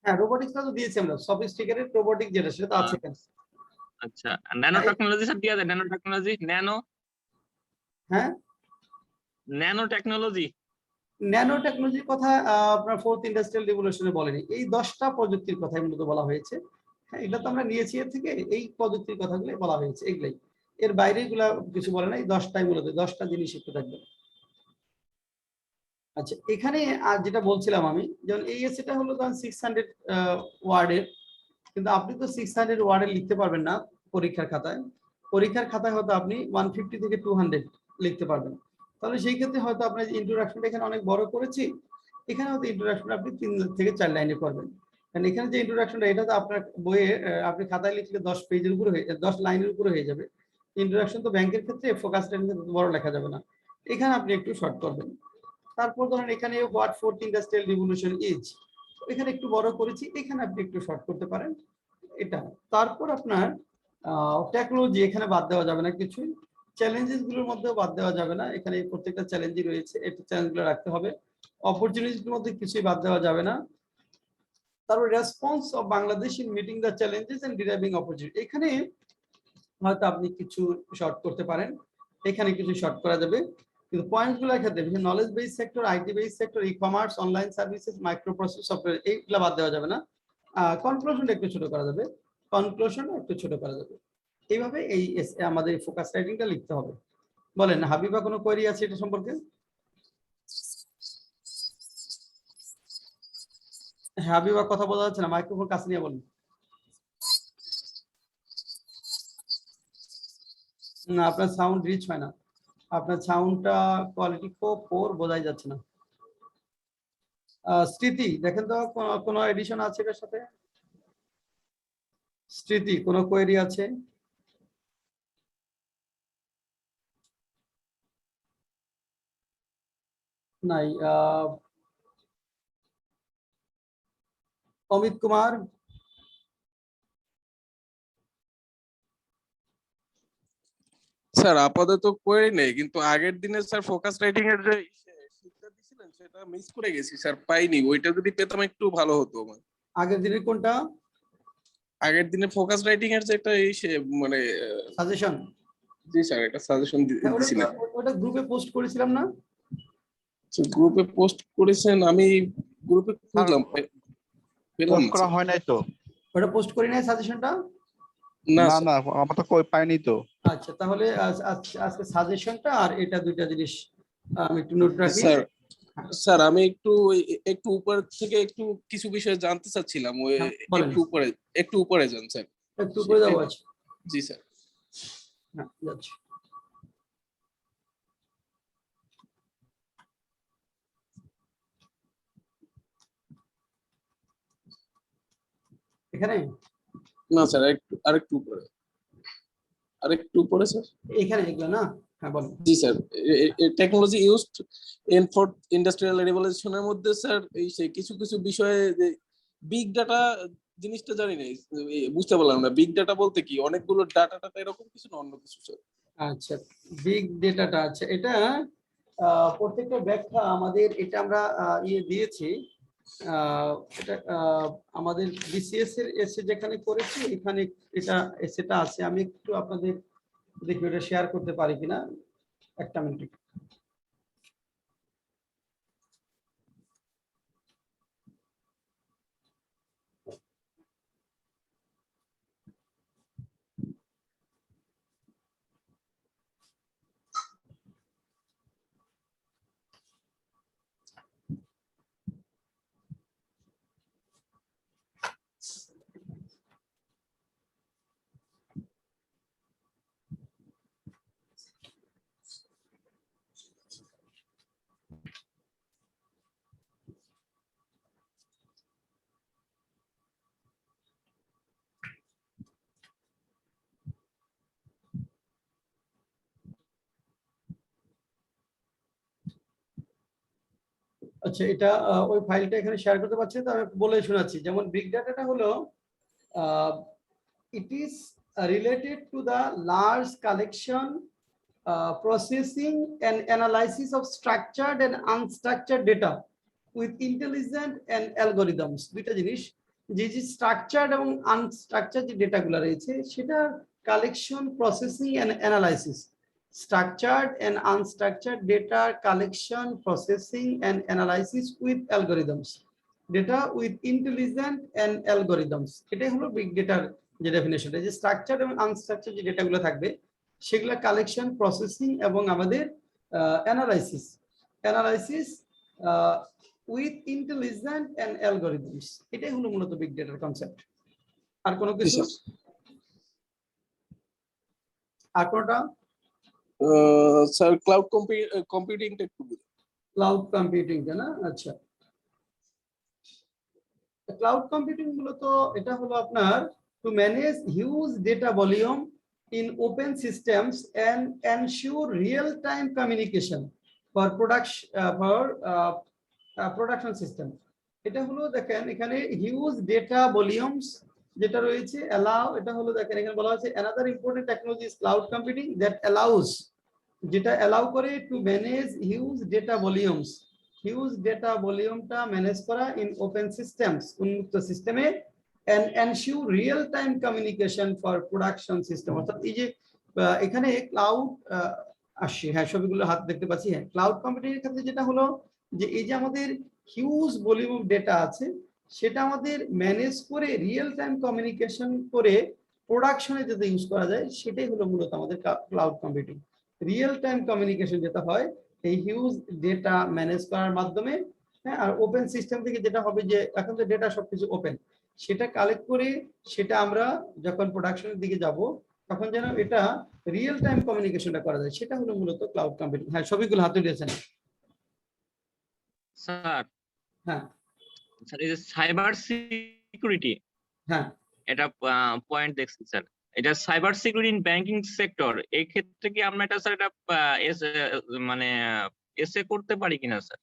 হ্যাঁ, রোবোটিক্সটা তো দিয়েছি আমরা, সফিস্টিকেটেড রোবোটিক যেটা সেটা তো আছে এখানে। আচ্ছা, ন্যানো টেকনোলজি স্যার দিয়া যায়? ন্যানো টেকনোলজি, হ্যাঁ ন্যানো টেকনোলজি ন্যানোটেকনোলজির কথা আপনার ফোর্থ ইন্ডাস্ট্রিয়াল রিভলিউশনে বলেনি, এই 10টা প্রযুক্তির কথাই মূলত বলা হয়েছে। হ্যাঁ, এটা তো আমরা নিয়েছি এর থেকে, এই প্রযুক্তির কথাগুলো বলা হয়েছে, এগুলাই, এর বাইরে এগুলা কিছু বলে না। এই 10টাই মূলত 10টা জিনিস একটু থাকবে। আচ্ছা, এখানে আর যেটা বলছিলাম আমি, যেমন এই এসেটা হলো তখন 600 ওয়ার্ডের, কিন্তু আপনি তো 600 ওয়ার্ডে লিখতে পারবেন না পরীক্ষার খাতায়। পরীক্ষার খাতায় হয়তো আপনি 150 থেকে 200 লিখতে পারবেন। তাহলে সেই ক্ষেত্রে হয়তো আপনার ইন্ট্রোডাকশনটা এখানে অনেক বড় করেছি, এখানে হয়তো ইন্ট্রোডাকশনটা আপনি 3 থেকে 4 লাইনে করবেন। কারণ এখানে যে ইন্ট্রোডাকশনটা এটা তো আপনার বইয়ে আপনি খাতায় লিখলে 10 পেজের উপরে 10 লাইনের উপরে হয়ে যাবে। ইন্ট্রোডাকশন তো ব্যাংকের ক্ষেত্রে ফোকাসটা বড় লেখা যাবে না, এখানে আপনি একটু শর্ট করবেন। তারপর ধরেন এখানে what fourth industrial revolution is, এখানে একটু বড় করেছি, এখানে আপনি একটু শর্ট করতে পারেন এটা। তারপর আপনার টেকনোলজি এখানে বাদ দেওয়া যাবে না কিছুই, চ্যালেঞ্জেস গুলোর মধ্যেও বাদ দেওয়া যাবে না, এখানে প্রত্যেকটা চ্যালেঞ্জই রয়েছে, এই চ্যালেঞ্জগুলো রাখতে হবে। অপরচুনিটির মধ্যে কিছুই বাদ দেওয়া যাবে না। তারপর response of Bangladesh in meeting the challenges and deriving opportunity, এখানে হয়তো আপনি কিছু শর্ট করতে পারেন, এখানে কিছু শর্ট করা যাবে। কিন্তু পয়েন্টগুলোর ক্ষেত্রে বিশেষ knowledge base sector, IT base sector, e commerce, online services, micro process software, এইগুলো বাদ দেওয়া যাবে না। কনক্লুশনটা একটু ছোট করা যাবে, কনক্লুশন একটু ছোট করা যাবে। এইভাবে এই আমাদের ফোকাস রাইটিংটা লিখতে হবে। বলেন হাবিবা, কোনো কোয়েরি আছে এটা সম্পর্কে? হাবিবা কথা বলা যাচ্ছে না, মাইক্রোফোন কাছে নিয়ে বলুন। না, আপনার সাউন্ড রিচ হয় না, আপনার সাউন্ডটা কোয়ালিটি খুব পোর, বোঝাই যাচ্ছে না। স্মৃতি দেখেন তো কোনো এডিশন আছে এটার সাথে? স্মৃতি কোনো কোয়েরি আছে? নাই। অমিত কুমার, স্যার আপাতত কোয়েরি নেই, কিন্তু আগের দিনে স্যার ফোকাস রাইটিং এর যে শীটটা দিছিলেন সেটা মিস করে গেছি স্যার, পাইনি। ওইটা যদি পেতাম একটু ভালো হতো আমার। আগের দিনের কোনটা? আগের দিনে ফোকাস রাইটিং এর যে একটা মানে সাজেশন? জি স্যার, একটা সাজেশন দিছিলেন। ওটা গ্রুপে পোস্ট করেছিলাম না? গ্রুপে পোস্ট করেছেন, আমি গ্রুপে খুঁজলাম পেলাম পোস্ট না করা স্যার। হয় নাই তো। ওটা পোস্ট করি নাই সাজেশনটা? না না স্যার। না আমরা তো পাইনি তো। আচ্ছা, তাহলে আজকে সাজেশনটা আর এটা দুইটা জিনিস আমি একটু নোট রাখি। স্যার স্যার আমি একটু উপর থেকে একটু কিছু বিষয় জানতে চাচ্ছিলাম, ওই হ্যাঁ, বলেন। একটু উপরে যান স্যার। একটু করে যাবো। আচ্ছা, জি স্যার। হ্যাঁ যাচ্ছি। এখানে না স্যার, আরেকটু উপরে স্যার। এখানে এগুলো না? হ্যাঁ বলেন। জি sir, technology used in fourth industrial রেভলিউশনের মধ্যে স্যার এই সেই কিছু কিছু বিষয়ে বিগ ডাটা জিনিসটা জানি না, বুঝতে পারলাম না। বিগ ডাটা বলতে কি অনেকগুলো ডাটা এরকম কিছু না অন্য কিছু স্যার? আচ্ছা, বিগ ডেটাটা, আচ্ছা এটা প্রত্যেকটা ব্যাখ্যা আমাদের, এটা আমরা দিয়েছি। এটা আমাদের বিসিএস এর এসে যেখানে করেছি এখানে এটা এসেটা আছে। আমি একটু আপনাদের দেখি ওটা শেয়ার করতে পারি কিনা, একটা মিনিট। আচ্ছা, এটা ওই ফাইলটা এখানে শেয়ার করতে পারছি, তো আমি বলে শোনাচ্ছি। যেমন বিগ ডাটাটা হলো it is related to the large collection, processing and analysis of structured and unstructured data with intelligent and algorithms. দুইটা জিনিস, যে স্ট্রাকচার্ড এবং আনস্ট্রাকচার্ড যে ডেটাগুলো রয়েছে সেটা collection, processing and analysis. Structured and unstructured data collection, processing and analysis with algorithms. Data with intelligent and algorithms. এটাই হলো বিগ ডেটার যে ডেফিনেশনটা, যে স্ট্রাকচার্ড এবং আনস্ট্রাকচার্ড যে ডেটাগুলো থাকবে সেগুলো কালেকশন, প্রসেসিং এবং আমাদের analysis with intelligent and algorithms. এটাই হলো মূলত বিগ ডেটার কনসেপ্ট। আর কোনো কিছু? আর কোনটা? স্যার ক্লাউড কম্পিউটিংটা একটু বুঝুন। ক্লাউড কম্পিউটিংটা না? আচ্ছা, ক্লাউড কম্পিউটিং মূলত এটা হলো আপনার to manage huge data volume in open systems and ensure real-time communication for production system. এটা হলো দেখেন এখানে হিউজ ডেটা ভলিউমস যেটা রয়েছে allow, এটা হলো দেখেন এখানে বলা আছে another important technology is cloud computing that allows, যেটা allow করে to manage huge data volumes, huge data ভলিউমটা ম্যানেজ করা in open systems, উন্মুক্ত সিস্টেমে, and ensure real time communication for production system. অর্থাৎ এই যে এখানে ক্লাউড আসছে, হ্যাঁ সবগুলো হাত দেখতে পাচ্ছি। হ্যাঁ, ক্লাউড কম্পিউটিং এর ক্ষেত্রে যেটা হলো যে এই যে আমাদের হিউজ ভলিউম অফ ডেটা আছে সেটা আমাদের ম্যানেজ করে রিয়েল টাইম কমিউনিকেশন করে প্রোডাকশনে যাতে ইউজ করা যায় সেটাই হলো মূলত আমাদের cloud computing. Real time communication যেটা হয় এই হিউজ ডেটা ম্যানেজ করার মাধ্যমে, হ্যাঁ, আর ওপেন সিস্টেম থেকে যেটা হবে যে এখন তো ডেটা সবকিছু ওপেন, সেটা কালেক্ট করে সেটা আমরা যখন প্রোডাকশনের দিকে যাব তখন যেন এটা রিয়েল টাইম কমিউনিকেশনটা করা যায়, সেটা হলো মূলত ক্লাউড কম্পিউটিং। হ্যাঁ, সবগুলো হাতে দিয়েছেন স্যার। হ্যাঁ স্যার এই যে সাইবার সিকিউরিটি, হ্যাঁ এটা পয়েন্ট দেখছি স্যার। এটা cyber security in banking sector, এই ক্ষেত্রে কি আমরা এটা স্যার এটা মানে এসে করতে পারি কিনা sir?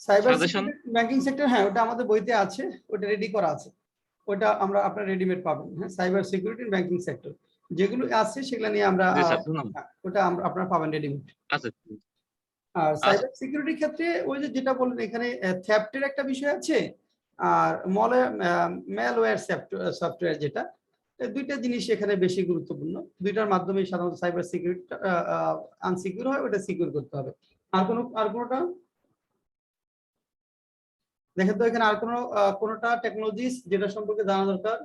Cyber Suggestion? Security banking sector, হ্যাঁ ওটা আমাদের বইতে আছে, ওটা রেডি করা আছে। ওটা আমরা আপনার রেডিমেড পাবেন। হ্যাঁ, সাইবার সিকিউরিটি ব্যাংকিং সেক্টর যেগুলো আছে সেগুলো নিয়ে আমরা জি স্যার, ধন্যবাদ। ওটা আমরা আপনারা পাবেন রেডিমেড। আচ্ছা আর আচ্ছা সাইবার সিকিউরিটির ক্ষেত্রে ওই যে যেটা বললেন এখানে থ্যাফটের একটা বিষয় আছে, আর ম্যালওয়্যার সফটওয়্যার যেটা, এই দুইটা জিনিস এখানে বেশি গুরুত্বপূর্ণ। দুইটার মাধ্যমে সাধারণত সাইবার সিকিউরিটি আনসিকিউর হয়, ওটা সিকিউর করতে হবে। আর কোনোটা দেখেন তো এখানে আর কোনোটা টেকনোলজিস যেটা সম্পর্কে জানা দরকার?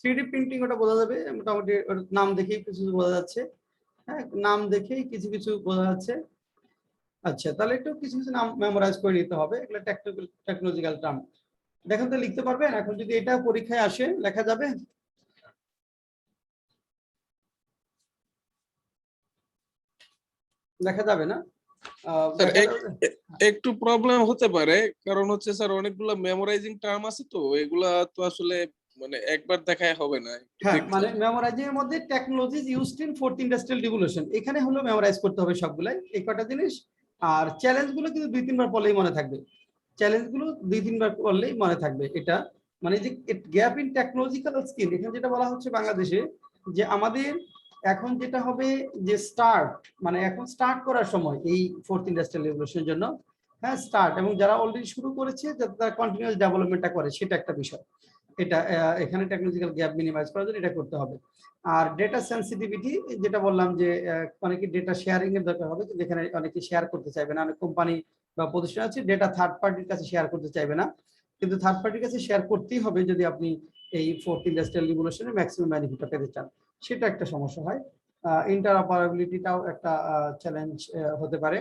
3D প্রিন্টিং ওটা বোঝা যাবে মোটামুটি, ওর নাম দেখেই কিছু বোঝা যাচ্ছে। হ্যাঁ, নাম দেখেই কিছু কিছু বোঝা যাচ্ছে। আচ্ছা, তাহলে একটু কিছু কিছু নাম মেমোরাইজ করে নিতে হবে, এগুলো টেকনোলজিক্যাল টার্ম। দেখেন তো লিখতে পারবেন? এখন যদি এটা পরীক্ষায় আসে লেখা যাবে? লেখা যাবে না? স্যার লেখা যাবে? একটু প্রবলেম হতে পারে, কারণ হচ্ছে স্যার অনেকগুলো মেমোরাইজিং টার্ম আছে, তো এগুলা তো আসলে মানে একবার দেখায় হবে না। হ্যাঁ, মানে মেমোরাইজিং এর মধ্যে technologies used in fourth industrial revolution, এখানে হলো মেমোরাইজ করতে হবে সবগুলাই, এই কটা জিনিস। আর চ্যালেঞ্জ গুলো কিন্তু 2-3 বার পড়লেই মনে থাকবে। চ্যালেঞ্জ গুলো 2-3 বার পড়লেই মনে থাকবে। এটা মানে যে গ্যাপ ইন টেকনোলজিক্যাল স্কিল, এখানে যেটা বলা হচ্ছে বাংলাদেশে যে আমাদের এখন যেটা হবে যে স্টার্ট, মানে এখন স্টার্ট করার সময় এই ফোর্থ ইন্ডাস্ট্রিয়াল রিভলিউশনের জন্য। হ্যাঁ, স্টার্ট, এবং যারা অলরেডি শুরু করেছে যাতে তারা কন্টিনিউয়াস ডেভেলপমেন্টটা করে, সেটা একটা বিষয়। এটা এখানে টেকনোলজিক্যাল গ্যাপ মিনিমাইজ করার জন্য এটা করতে হবে। আর ডেটা সেন্সিটিভিটি যেটা বললাম যে অনেকে ডেটা শেয়ারিং এর দরকার হবে, কিন্তু এখানে অনেকে শেয়ার করতে চাইবে না। অনেক কোম্পানি বা প্রতিষ্ঠান আছে ডেটা থার্ড পার্টির কাছে শেয়ার করতে চাইবে না, কিন্তু থার্ড পার্টির কাছে শেয়ার করতেই হবে যদি আপনি এই ফোর্থ ইন্ডাস্ট্রিয়াল রিভলিউশনের ম্যাক্সিমাম বেনিফিটটা পেতে চান। সেটা একটা সমস্যা হয়। ইন্টারঅপারেবিলিটিটাও একটা চ্যালেঞ্জ হতে পারে।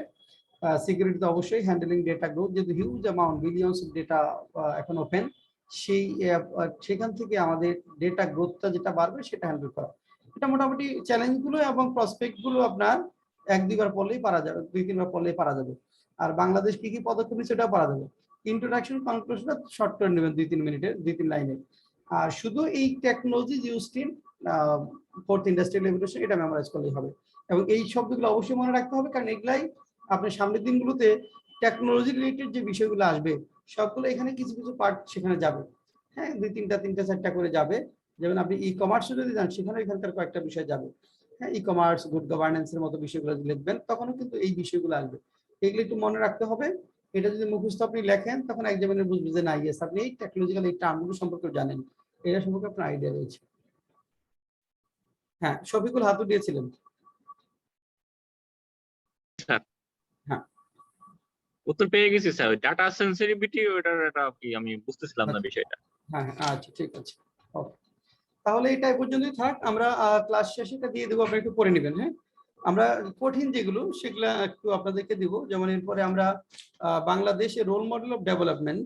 সিকিউরিটি তো অবশ্যই, হ্যান্ডেলিং ডেটা গ্রোথ, যেহেতু huge amount billions of data এখন ওপেন, সেখান থেকে আমাদের ডেটা গ্রোথটা যেটা বাড়বে সেটা হ্যান্ডেল করা। এটা মোটামুটি চ্যালেঞ্জ গুলো এবং প্রসপেক্ট গুলো আপনার 1-2 বার পড়লেই পারা যাবে, 2-3 বার পড়লেই পারা যাবে। আর বাংলাদেশ কি কি পদক্ষেপ নিচ্ছে সেটাও পারা যাবে। ইন্ট্রোডাকশন কনক্লুশনটা শর্ট করে নেবেন 2-3 মিনিটের, 2-3 লাইনে। আর শুধু এই technology used in fourth industrial revolution এটা মেমোরাইজ করলেই হবে। এবং এই শব্দগুলো অবশ্যই মনে রাখতে হবে, কারণ এগুলাই আপনার সামনের দিনগুলোতে টেকনোলজি রিলেটেড যে বিষয়গুলো আসবে সবগুলো এখানে কিছু কিছু পার্ট সেখানে যাবে। হ্যাঁ, 2-3টা 3টা 4টা করে যাবে। যেমন আপনি ই কমার্স যদি যান সেখানে এখানকার কয়েকটা বিষয় যাবে। হ্যাঁ, ই কমার্স, গুড গভর্নেন্স এর মতো বিষয়গুলো লিখবেন, তখনও কিন্তু এই বিষয়গুলো আসবে। এগুলো একটু মনে রাখতে হবে। এটা যদি মুখস্থ আপনি লেখেন তখন এক্সামিনার বুঝবে যে না, ইয়েস আপনি এই টেকনোলজিক্যাল এই টার্মগুলো সম্পর্কে জানেন, এটা সম্পর্কে আপনার আইডিয়া রয়েছে। হ্যাঁ, শফিকুল হাত উঠিয়েছিলেন। স্যার, হ্যাঁ, উত্তর পেয়ে গেছি স্যার। ওই ডাটা সেন্সিটিভিটি ওটার এটা কি আমি বুঝতেছিলাম না বিষয়টা। হ্যাঁ, আচ্ছা, ঠিক আছে। ওকে, তাহলে এটা এই পর্যন্তই থাক। আমরা ক্লাস শেষে এটা দিয়ে দেবো, আপনারা একটু পড়ে নেবেন। হ্যাঁ, আমরা কঠিন যেগুলো সেগুলো একটু আপনাদেরকে দিব। যেমন এরপরে আমরা বাংলাদেশে রোল মডেল অফ ডেভেলপমেন্ট,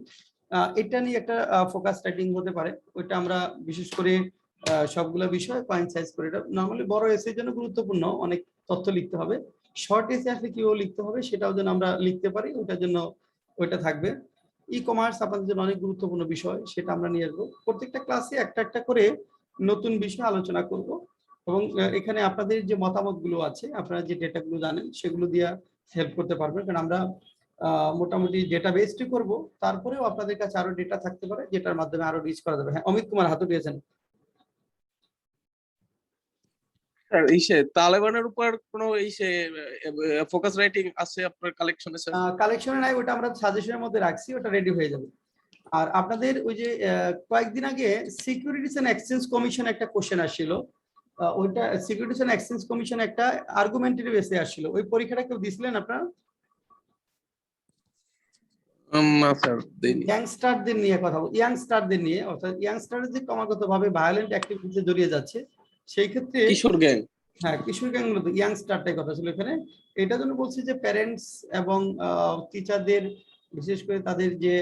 এটা নিয়ে একটা ফোকাস রাইটিং হতে পারে। ওইটা আমরা বিশেষ করে সবগুলো বিষয় পয়েন্ট সাইজ করে, এটা নর্মালি বড় এসের জন্য গুরুত্বপূর্ণ, অনেক তথ্য লিখতে হবে। শর্ট এসে আসলে কিভাবে লিখতে হবে সেটাও যেন আমরা লিখতে পারি, ওটার জন্য ওইটা থাকবে। ই কমার্স আপনাদের জন্য অনেক গুরুত্বপূর্ণ বিষয়, সেটা আমরা নিয়ে আসবো। প্রত্যেকটা ক্লাসে একটা একটা করে নতুন বিষয় আলোচনা করব, এবং এখানে আপনাদের যে মতামতগুলো আছে, আপনারা যে ডেটাগুলো জানেন সেগুলো দিয়ে হেল্প করতে পারবেন। কারণ আমরা মোটামুটি ডেটা বেসড করব, তারপরেও আপনাদের কাছে আরো ডেটা থাকতে পারে যেটার মাধ্যমে আরো রিচ করা যাবে। হ্যাঁ, অমিত কুমার হাত উঠিয়েছেন। স্যার তালেবানের উপর কোনো ফোকাস রাইটিং আছে আপনার কালেকশনে স্যার? কালেকশনে নাই, ওটা আমরা সাজেশনের মধ্যে রাখছি, ওটা রেডি হয়ে যাবে। আর আপনাদের ওই যে কয়েকদিন আগে সিকিউরিটিজ এন্ড এক্সচেঞ্জ কমিশন একটা কোশ্চেন আসছিল, ওইটা সিকিউরিটিজ এন্ড এক্সচেঞ্জ কমিশন একটা আর্গুমেন্টারি বেসে আসছিল, ওই পরীক্ষাটা কেউ দিছিলেন আপনারা? না স্যার, দেইনি। ইয়াংস্টারদের নিয়ে কথা বল, ইয়াংস্টারদের নিয়ে, অর্থাৎ ইয়াংস্টারদের যে ক্রমাগতভাবে ভায়োলেন্ট অ্যাক্টিভিটিতে জড়িয়ে যাচ্ছে, সেই ক্ষেত্রে কিশোর গ্যাং। হ্যাঁ, কিশোর গ্যাং মূলত ইয়াংস্টারটাই কথা ছিল এখানে। এটা জন্য বলছি যে প্যারেন্টস এবং টিচারদের, বিশেষ করে তাদের যে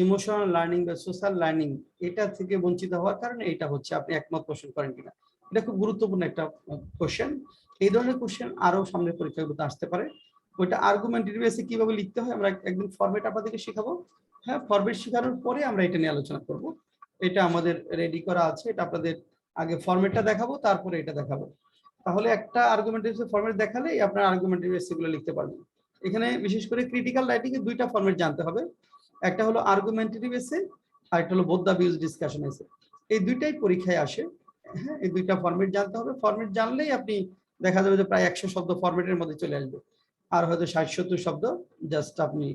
ইমোশনাল লার্নিং বা সোশ্যাল লার্নিং, এটা থেকে বঞ্চিত হওয়ার কারণে এটা হচ্ছে। আপনি একমত পোষণ করেন কিনা? এটা খুব গুরুত্বপূর্ণ একটা কোশ্চেন। এই ধরনের কোশ্চেন আরো সামনের পরীক্ষাগুলোতে আসতে পারে। ওইটা আর্গুমেন্টারি বেসে কিভাবে লিখতে হয় আমরা একদিন ফরম্যাট আপনাদেরকে শেখাবো। হ্যাঁ, ফরম্যাট শেখানোর পরে আমরা এটা নিয়ে আলোচনা করব। এটা আমাদের রেডি করা আছে, এটা আপনাদের আগে ফরম্যাটটা দেখাবো, তারপরে এটা দেখাবো। তাহলে একটা আর্গুমেন্টারি ফরম্যাট দেখালেই আপনার আর্গুমেন্টারি বেস গুলো লিখতে পারবেন। এখানে বিশেষ করে ক্রিটিক্যাল রাইটিং এ দুইটা ফরম্যাট জানতে হবে, একটা হলো আর্গুমেন্টেটিভ এসে আর একটা হলো বোথ দ্য ভিউজ ডিসকাশন এসে। এই দুইটাই পরীক্ষায় আসে। হ্যাঁ, এই দুইটা ফরম্যাট জানতে হবে। ফরম্যাট জানলেই আপনি দেখা যাবে যে প্রায় 100 শব্দ ফরম্যাটের মধ্যে চলে আসবে, আর হয়তো 60-70 শব্দ জাস্ট আপনি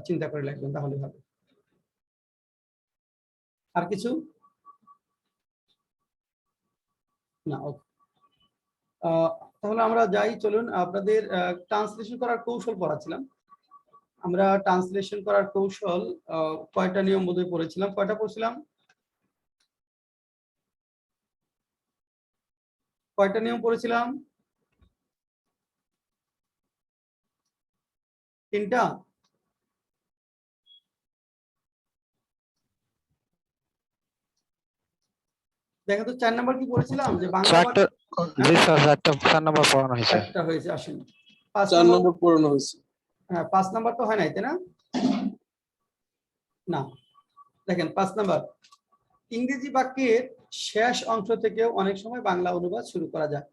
চিন্তা করে লিখবেন, তাহলে হবে। আর কিছু না? ওকে, তাহলে আমরা যাই, চলুন। আপনাদের ট্রান্সলেশন করার কৌশল পড়াচ্ছিলাম। আমরা ট্রান্সলেশন করার কৌশল কয়টা নিয়ম বোধহয় পড়েছিলাম, কয়টা পড়ছিলাম, কয়টা নিয়ম পড়েছিলাম? 3টা? দেখো তো 4 নাম্বার কি পড়েছিলাম, যে বাংলা বাক্য। জি স্যার, 4 নাম্বার পড়ানো হয়েছে। একটা হয়েছে, আসেন 5 4 নাম্বার। নম্বর পড়ানো হয়েছে। হ্যাঁ, 5 নাম্বার তো হয় নাই, তাই না? না, দেখেন 5 নাম্বার, ইংরেজি বাক্যের শেষ অংশ থেকেও অনেক সময় বাংলা অনুবাদ শুরু করা যায়।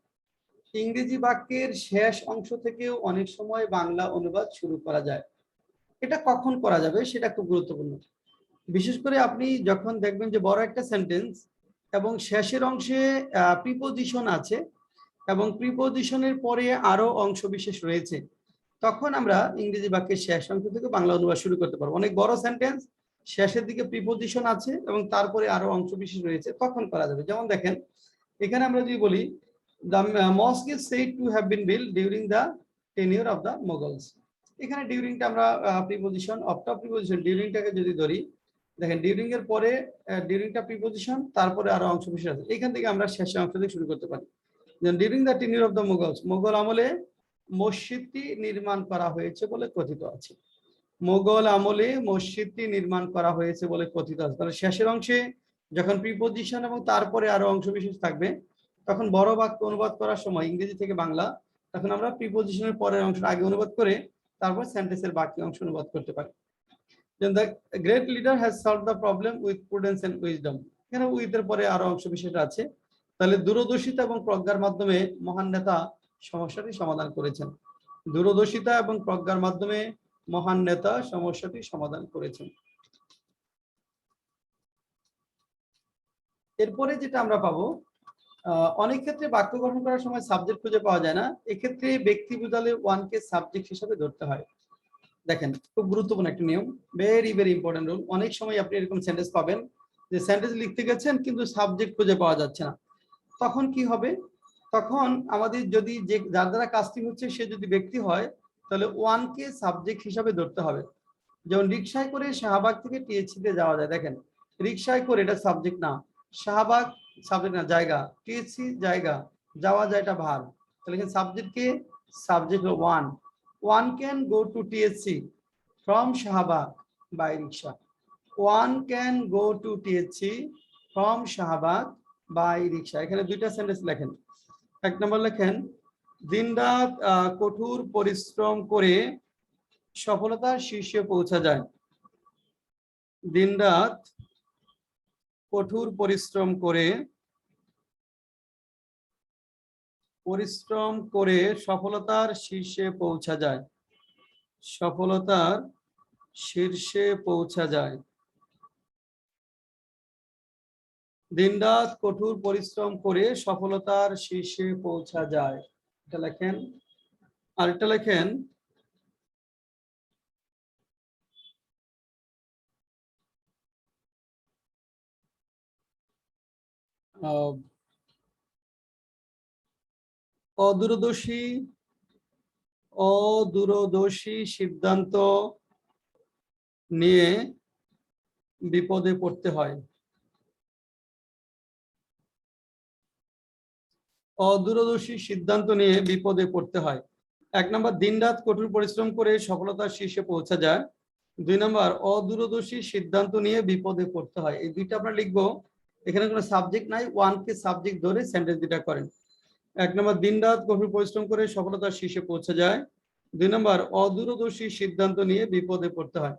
ইংরেজি বাক্যের শেষ অংশ থেকেও অনেক সময় বাংলা অনুবাদ শুরু করা যায়। এটা কখন করা যাবে সেটা খুব গুরুত্বপূর্ণ। বিশেষ করে আপনি যখন দেখবেন যে বড় একটা সেন্টেন্স এবং শেষের অংশে প্রিপোজিশন আছে এবং প্রিপোজিশনের পরে আরো অংশ বিশেষ রয়েছে, তখন আমরা ইংরেজি বাক্যের শেষ অংশ থেকে বাংলা অনুবাদ শুরু করতে পারবো। অনেক বড় সেন্টেন্স, শেষের দিকে প্রিপোজিশন আছে এবং তারপরে আরো অংশ বিশেষ রয়েছে, তখন করা যাবে। যেমন দেখেন, এখানে আমরা যদি বলি the mosque is said to have been built during the tenure of the Mughals, এখানে ডিউরিংটা আমরা প্রিপোজিশন, অফটা প্রিপোজিশন, ডিউরিংটাকে যদি ধরি, দেখেন ডিউরিং এর পরে ডিউরিংটা প্রিপোজিশন, তারপরে আরো অংশ বিশেষ আছে, এখান থেকে আমরা শেষের অংশ থেকে শুরু করতে পারি। During the tenure of the Mughals, Mughal আমলে মসজিদটি নির্মাণ করা হয়েছে বলে কথিত আছে। মোগল আমলে মসজিদটি নির্মাণ করা হয়েছে বলে কথিত আছে। তাহলে শেষের অংশে যখন প্রিপোজিশন এবং তারপরে আরো অংশ বিশেষ থাকবে, তখন বড় বাক্য অনুবাদ করার সময় ইংরেজি থেকে বাংলা, তখন আমরা প্রিপোজিশনের পরের অংশটা আগে অনুবাদ করে তারপর সেন্টেন্সের বাকি অংশ অনুবাদ করতে পারি। Then the great leader has solved the problem with prudence and wisdom, এখানে উইথ এর পরে আরো অংশ বিশেষ আছে। তাহলে দূরদর্শিতা এবং প্রজ্ঞার মাধ্যমে মহান নেতা সমস্যাটি সমাধান করেছেন। দূরদর্শিতা এবং প্রজ্ঞার মাধ্যমে মহান নেতা সমস্যাটি সমাধান করেছেন। এরপরে যেটা আমরা পাবো, অনেক ক্ষেত্রে বাক্য গঠন করার সময় সাবজেক্ট খুঁজে পাওয়া যায় না, এক্ষেত্রে ব্যক্তি বোঝালে ওয়ানকে সাবজেক্ট হিসেবে ধরতে হয়। দেখেন, খুব গুরুত্বপূর্ণ একটা নিয়ম, ভেরি ভেরি ইম্পর্টেন্ট রুল। অনেক সময় আপনি এরকম সেন্টেন্স পাবেন যে সেন্টেন্স লিখতে গেছেন কিন্তু সাবজেক্ট খুঁজে পাওয়া যাচ্ছে না, তখন কি হবে? তখন আমাদের যদি যে যার দ্বারা কাজটি হচ্ছে সে যদি ব্যক্তি হয়, তাহলে ওয়ানকে সাবজেক্ট হিসাবে ধরতে হবে। যেমন রিকশায় করে শাহবাগ থেকে টিএসসিতে যাওয়া যায়, দেখেন রিকশায় করে এটা সাবজেক্ট না, শাহবাগ সাবজেক্ট না, জায়গা, টিএসসি জায়গা, যাওয়া যায় এটা ভার্ব। তাহলে এখানে সাবজেক্টকে সাবজেক্ট হলো one. One can go to TSC from Shahbag by rickshaw. One can go to TSC from Shahbag by rickshaw. এখানে দুইটা সেন্টেন্স লেখেন। এক নম্বর লেখেন, দিনরাত কঠোর পরিশ্রম করে সফলতার শীর্ষে পৌঁছা যায়। দিনরাত কঠোর পরিশ্রম করে সফলতার শীর্ষে পৌঁছা যায়। সফলতার শীর্ষে পৌঁছা যায়। দিনরাত কঠোর পরিশ্রম করে সফলতার শীর্ষে পৌঁছা যায়, এটা লেখেন। আর এটা লেখেন, অদূরদর্শী সিদ্ধান্ত নিয়ে বিপদে পড়তে হয়। অদূরদর্শী সিদ্ধান্ত নিয়ে বিপদে পড়তে হয়। এক নম্বর, দিনরাত কঠোর পরিশ্রম করে সফলতার শীর্ষে পৌঁছা যায়। 2 নম্বর, অদূরদর্শী সিদ্ধান্ত নিয়ে বিপদে পড়তে হয়। এই দুইটা আমরা লিখবো। এখানে কোনো সাবজেক্ট নাই, ওয়ানকে সাবজেক্ট ধরে সেন্টেন্স দুইটা করেন। 1 নম্বর, দিনরাত কঠোর পরিশ্রম করে সফলতার শীর্ষে পৌঁছে যায়। 2 নম্বর, অদূরদর্শী সিদ্ধান্ত নিয়ে বিপদে পড়তে হয়।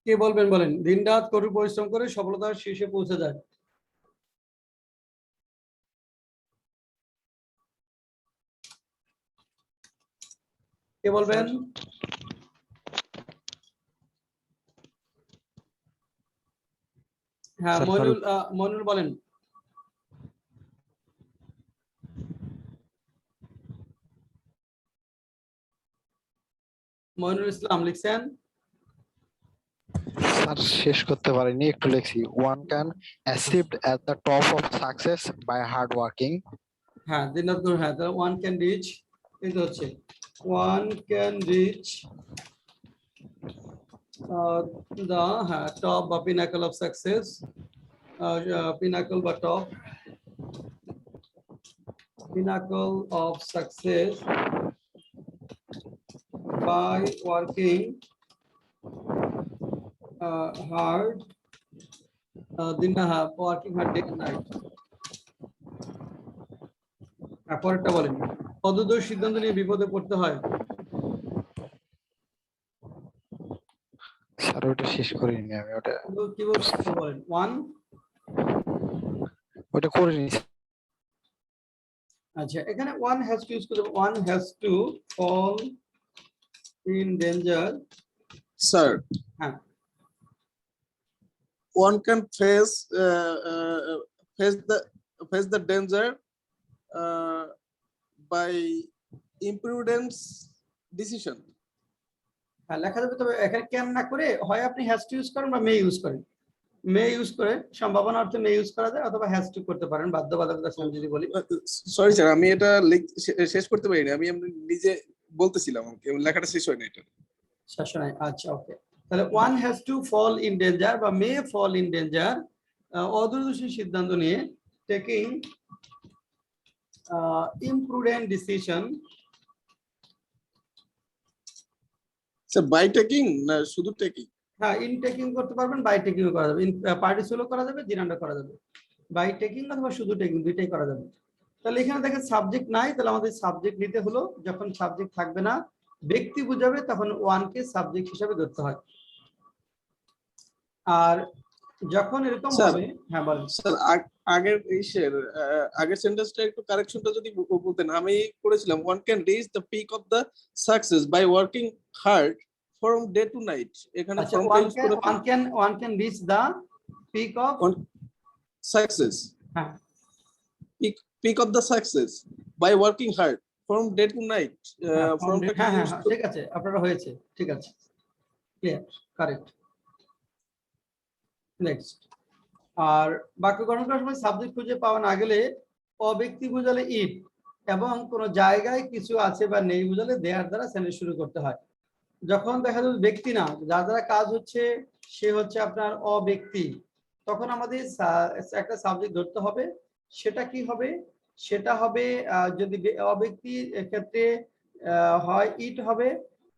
কে বলবেন বলেন, দিন রাত কঠোর পরিশ্রম করে সফলতার শীর্ষে পৌঁছে যায়। কে বলবেন? হ্যাঁ, স্যার, মইনুল বলেন। মইনুল ইসলাম লিখছেন। স্যার শেষ করতে পারিনি, একটু লিখছি। One can achieve at the top of success by hard working. হ্যাঁ, দিন রাত করে, হ্যাঁ, তাহলে ওয়ান ক্যান রিচ, কিন্তু হচ্ছে one can rich the top বা pinnacle of success, pinnacle বা top, pinnacle of success by working hard, working hard day and night. পরেরটা বলেন, পদদর্শ সিদ্ধান্ত নিয়ে বিপদে পড়তে হয়। স্যার ওটা শেষ করিনি আমি, ওটা কি বলছেন বলেন? ওটা করিনি। আচ্ছা, এখানে one has to use করে, one has to fall in danger. Sir, হ্যাঁ, one can face the danger by imprudence decision. হ্যাঁ, লেখা যাবে, তবে এখানে ক্যান না করে হয় আপনি হ্যাজ টু ইউজ করেন বা মে ইউজ করেন। মে ইউজ করে সম্ভাবনা অর্থে মে ইউজ করা যায়, অথবা হ্যাজ টু করতে পারেন বাধ্যবাধকতার সাথে যদি বলি। সরি স্যার, আমি এটা শেষ করতে পারিনি, আমি নিজে বলতেছিলাম, লেখাটা শেষ হয়নি এটা। শাসনায়, আচ্ছা, ওকে। তাহলে one has to fall in danger বা মে ফল ইন ডেঞ্জার, অদূরদর্শী সিদ্ধান্ত নিয়ে, taking imprudent decision. Sir, by taking না শুধু টেকিং? হ্যাঁ, ইন টেকিং করতে পারবেন, বাই টেকিংও করা যাবে, ইন পার্টিসিপেলও করা যাবে, জিরান্ডা করা যাবে। বাই টেকিং অথবা শুধু টেকিং, দুইটাই করা যাবে। তাহলে এখানে দেখেন সাবজেক্ট নাই, তাহলে আমাদের সাবজেক্ট নিতে হলো। যখন সাবজেক্ট থাকবে না, ব্যক্তি বুঝাবে, তখন ওয়ানকে সাবজেক্ট হিসাবে ধরতে হয়। আর যখন এরকম হবে, হ্যাঁ বলেন স্যার, আগের সেন্টেন্সটা একটু কারেকশনটা যদি বলতেন। আমি করেছিলাম one can reach the peak of the success by working hard from day to night. এখানে ফ্রমটা ইউজ করে one can reach the peak of success, হ্যাঁ, peak of the success by working hard from day to night. ফ্রমটা হ্যাঁ হ্যাঁ, ঠিক আছে, আপনারা হয়েছে, ঠিক আছে, ক্লিয়ার, কারেক্ট। নেক্সট, আর বাক্য গঠন করার সময় সাবজেক্ট খুঁজে পাওয়া না গেলে অব্যক্তি বুঝালে ইট এবং কোন জায়গায় কিছু আছে বা নেই বুঝালে দেয়ার দ্বারা সেন্টেন্স শুরু করতে হয়। যখন দেখা যাবে ব্যক্তি না, যার দ্বারা কাজ হচ্ছে সে হচ্ছে আপনার অব্যক্তি, তখন আমাদের একটা সাবজেক্ট ধরতে হবে। সেটা কি হবে? সেটা হবে যদি অব্যক্তির ক্ষেত্রে হয় ইট হবে,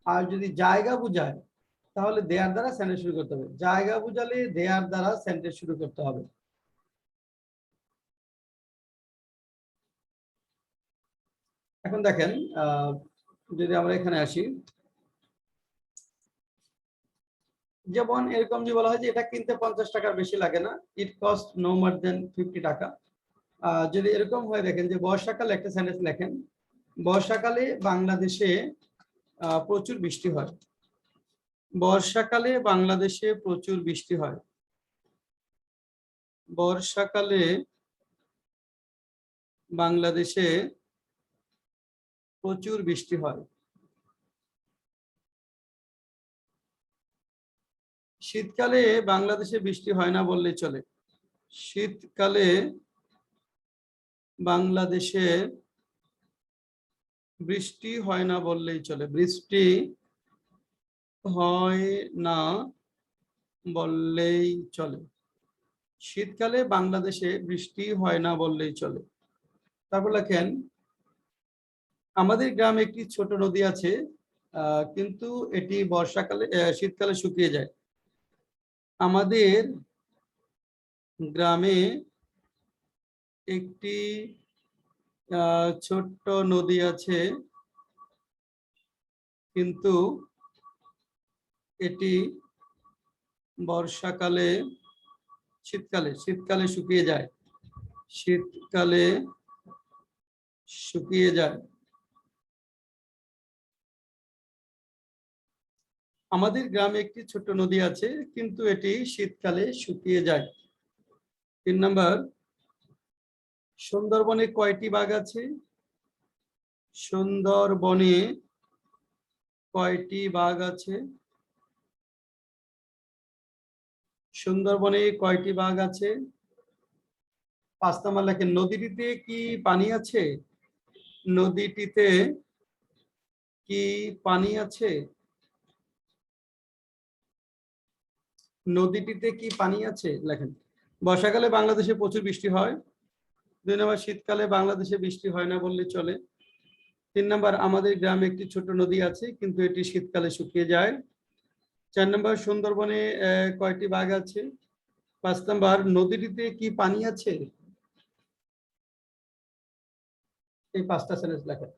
আর যদি জায়গা বুঝায় তাহলে দেয়ার দ্বারা সেন্টেন্স শুরু করতে হবে। জায়গা বুঝালে দেয়ার দ্বারা সেন্টেন্স শুরু করতে হবে। এখন দেখেন, যদি আমরা এখানে আসি, যেমন এরকম যে বলা হয় যে এটা কিনতে 50 টাকার বেশি লাগে না, ইট কস্ট নো মোর দেন 50 টাকা। যদি এরকম হয়, দেখেন যে বর্ষাকালে একটা সেন্টেন্স লেখেন, বর্ষাকালে বাংলাদেশে প্রচুর বৃষ্টি হয়। বর্ষাকালে বাংলাদেশে প্রচুর বৃষ্টি হয়। বর্ষাকালে বাংলাদেশে প্রচুর বৃষ্টি হয়। শীতকালে বাংলাদেশে বৃষ্টি হয় না বললেই চলে। শীতকালে বাংলাদেশে বৃষ্টি হয় না বললেই চলে। বৃষ্টি হয় না বললেই চলে। শীতকালে বাংলাদেশে বৃষ্টি হয় না বললেই চলে। তারপর লেখেন, আমাদের গ্রামে একটি ছোট নদী আছে, কিন্তু এটি বর্ষাকালে শীতকালে শুকিয়ে যায়। আমাদের গ্রামে একটি ছোট্ট নদী আছে, কিন্তু এটি বর্ষাকালে শীতকালে শুকিয়ে যায়, শীতকালে শুকিয়ে যায়। আমাদের গ্রামে একটি ছোট নদী আছে কিন্তু এটি শীতকালে শুকিয়ে যায়। 3 নাম্বার, সুন্দরবনে কয়টি বাঘ আছে? সুন্দরবনে কয়টি বাঘ আছে? সুন্দরবনে কয়টি বাঘ আছে? 5 নাম্বার লেখেন, নদীটিতে কি পানি আছে? নদীটিতে কি পানি আছে? নদীটিতে কি পানি আছে লেখেন। বর্ষাকালে বাংলাদেশে প্রচুর বৃষ্টি হয়। 2 নম্বর, শীতকালে বাংলাদেশে বৃষ্টি হয় না বললে চলে। 3 নম্বর, আমাদের গ্রামে একটি ছোট নদী আছে কিন্তু এটি শীতকালে শুকিয়ে যায়। 4 নম্বর, সুন্দরবনে কয়টি বাঘ আছে? 5 নম্বর, নদীটিতে কি পানি আছে? এই 5টা সেন্টেন্স লেখেন।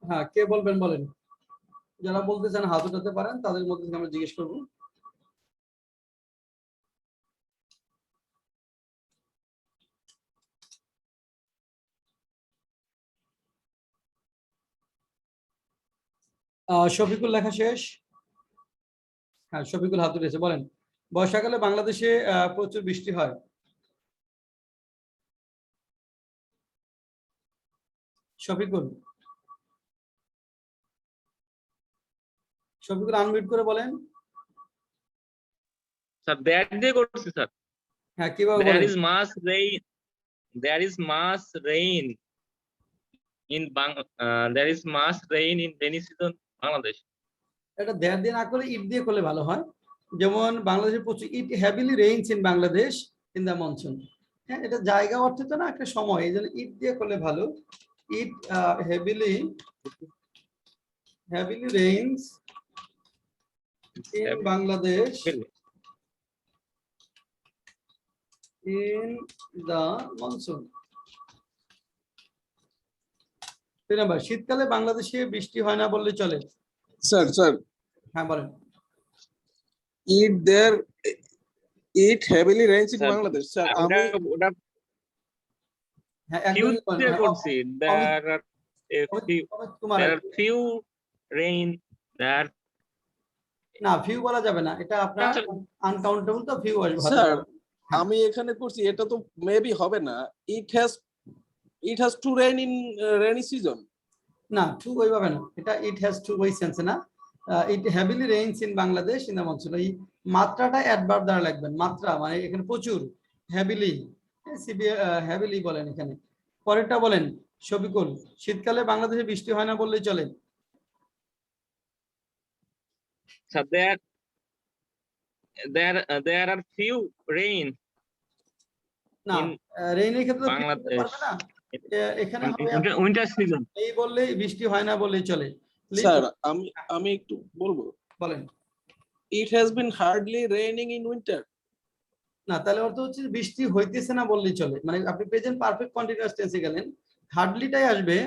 হ্যাঁ, কে বলবেন বলেন। যারা বলতে চান হাত উঠাতে পারেন, তাদের মধ্যে থেকে আমরা জিজ্ঞেস করবো। শফিকুল লেখা শেষ? হ্যাঁ, শফিকুল হাত উঠেছে, বলেন। বর্ষাকালে বাংলাদেশে প্রচুর বৃষ্টি হয়। শফিকুল আনমিউট করে বলেন। স্যার দ্যাট দিয়ে করছি স্যার। হ্যাঁ, কিভাবে There বলেন? is mass rain. There is mass rain there is mass rain in rainy season Bangladesh. এটা দ্যাট দিয়ে না করে ইট দিয়ে করলে ভালো হয়। যেমন বাংলাদেশে প্রচুর it heavily rains in Bangladesh in the monsoon. হ্যাঁ, এটা জায়গা অর্থে তো না, একটা সময়, এই জন্য ইট দিয়ে করলে ভালো। It heavily heavily rains in Bangladesh in the monsoon. 3 number, শীতকালে বাংলাদেশে বৃষ্টি হয় না বললে চলে। স্যার হ্যাঁ বলেন। it heavily rains in Sir, Bangladesh. Sir ওটা আমি ওটা হ্যাঁ few একদমই বলেন। তে হ্যাঁ, করছি, Amit Kumar, there are few rain, there না ফিউ বলা যাবে না, এটা আপনার আচ্ছা। আনকাউন্টেবল, তো ফিউ আসবে। স্যার আমি এখানে করছি, এটা তো মেবি হবে না। it has to rain in rainy season. না টু ওইভাবে না, এটা ইট হ্যাজ টু ওই সেন্সে না। It heavily rains in Bangladesh in the monsoon, এই মাত্রাটা অ্যাডভার্ব দ্বারা লিখবেন। মাত্রা মানে এখানে প্রচুর, হেভিলি, হেভিলি বলেন এখানে। পরেরটা বলেন শফিকুল, শীতকালে বাংলাদেশে বৃষ্টি হয় না বললেই চলে। so there are few rain না in রেইনের ক্ষেত্রে তো few বলতে বাংলাদেশ পারবে না, এখানে হবে winter season. এই বললেই বৃষ্টি হয় না বললেই চলে। স্যার আমি একটু বলবো, বলেন। it has been hardly raining in winter. না তাহলে অর্থ হচ্ছে বৃষ্টি হইতেছে না বললেই চলে, মানে আপনি প্রেজেন্ট পারফেক্ট কন্টিনিউয়াস টেন্সে গেলেন, হার্ডলিটাই আসবে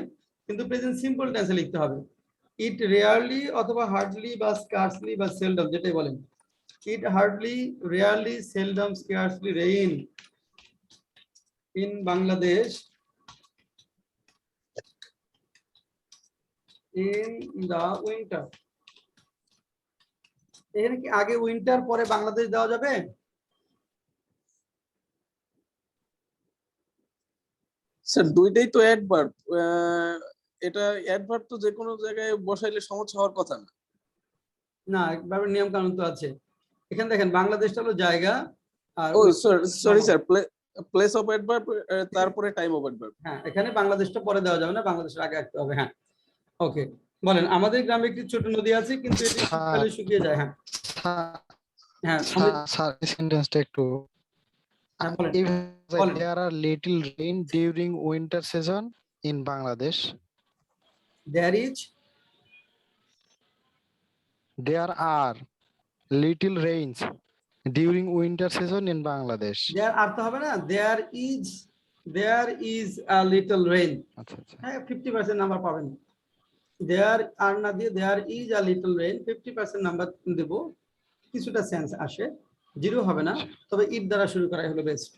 কিন্তু প্রেজেন্ট সিম্পল টেন্সে লিখতে হবে। ইট রেয়ারলি অথবা হার্ডলি বা স্কার্সলি বা সেলডম, যেটাই বলেন। It hardly, rarely, seldom, scarcely rain in Bangladesh in the winter. এখানে কি আগে উইন্টার পরে বাংলাদেশ দেওয়া যাবে? স্যার দুইটাই তো অ্যাডভার্ব, এটা অ্যাডভার্ব তো যে কোনো জায়গায় বসাইলে সমস্যা হওয়ার কথা না। না একভাবে নিয়ম কানুন তো আছে। এখানে দেখেন বাংলাদেশটা হলো জায়গা, আর ও sorry sir, place of adverb তারপরে টাইম অফ অ্যাডভার্ব। হ্যাঁ এখানে বাংলাদেশটা পরে দেওয়া যাবে না, বাংলাদেশের আগে রাখতে হবে। হ্যাঁ ওকে বলেন, আমাদের গ্রামে একটি ছোট নদী আছে কিন্তু এটি শীতকালে শুকিয়ে যায়। হ্যাঁ হ্যাঁ স্যার সেন্টেন্সটা একটু, বলেন। there are little rain during winter season in Bangladesh. There are little rains during winter season in Bangladesh. আর তো হবে না, there is a little rain। আচ্ছা আচ্ছা, হ্যাঁ 50% নাম্বার পাবেন। there আর না দিয়ে there is a little rain 50% number দেব, কিছুটা সেন্স আসে, জিরো হবে না, তবে ইট দ্বারা শুরু করাই হলো বেস্ট।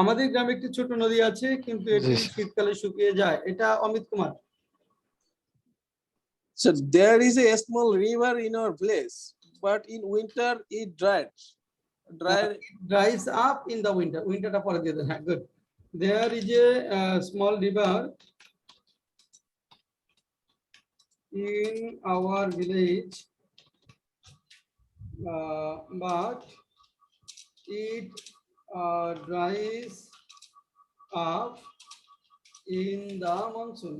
আমাদের গ্রামে একটি ছোট নদী আছে কিন্তু এটি শীতকালে শুকিয়ে যায়, এটা Amit Kumar. So there is a small river in our village, but in winter it dries up in the winter, winterটা পরে দিয়ে দেন। হ্যাঁ good. there is a small river in our village, but it dries up in the monsoon.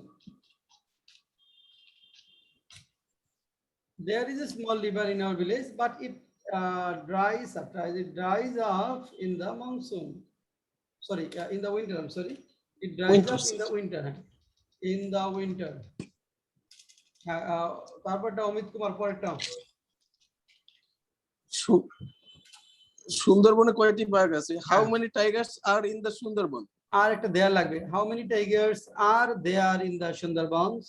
There is a small river in our village, but it dries up in the monsoon. Sorry, in the winter. I'm sorry. It dries up in the winter. In the winter. তারপরটা অমিত কুমার পরেরটা। সুন্দরবনে কয়টি বাঘ আছে? How many tigers are in the Sundarban? আর একটা দেয়ার লাগবে। How many tigers are there in the Sundarbans?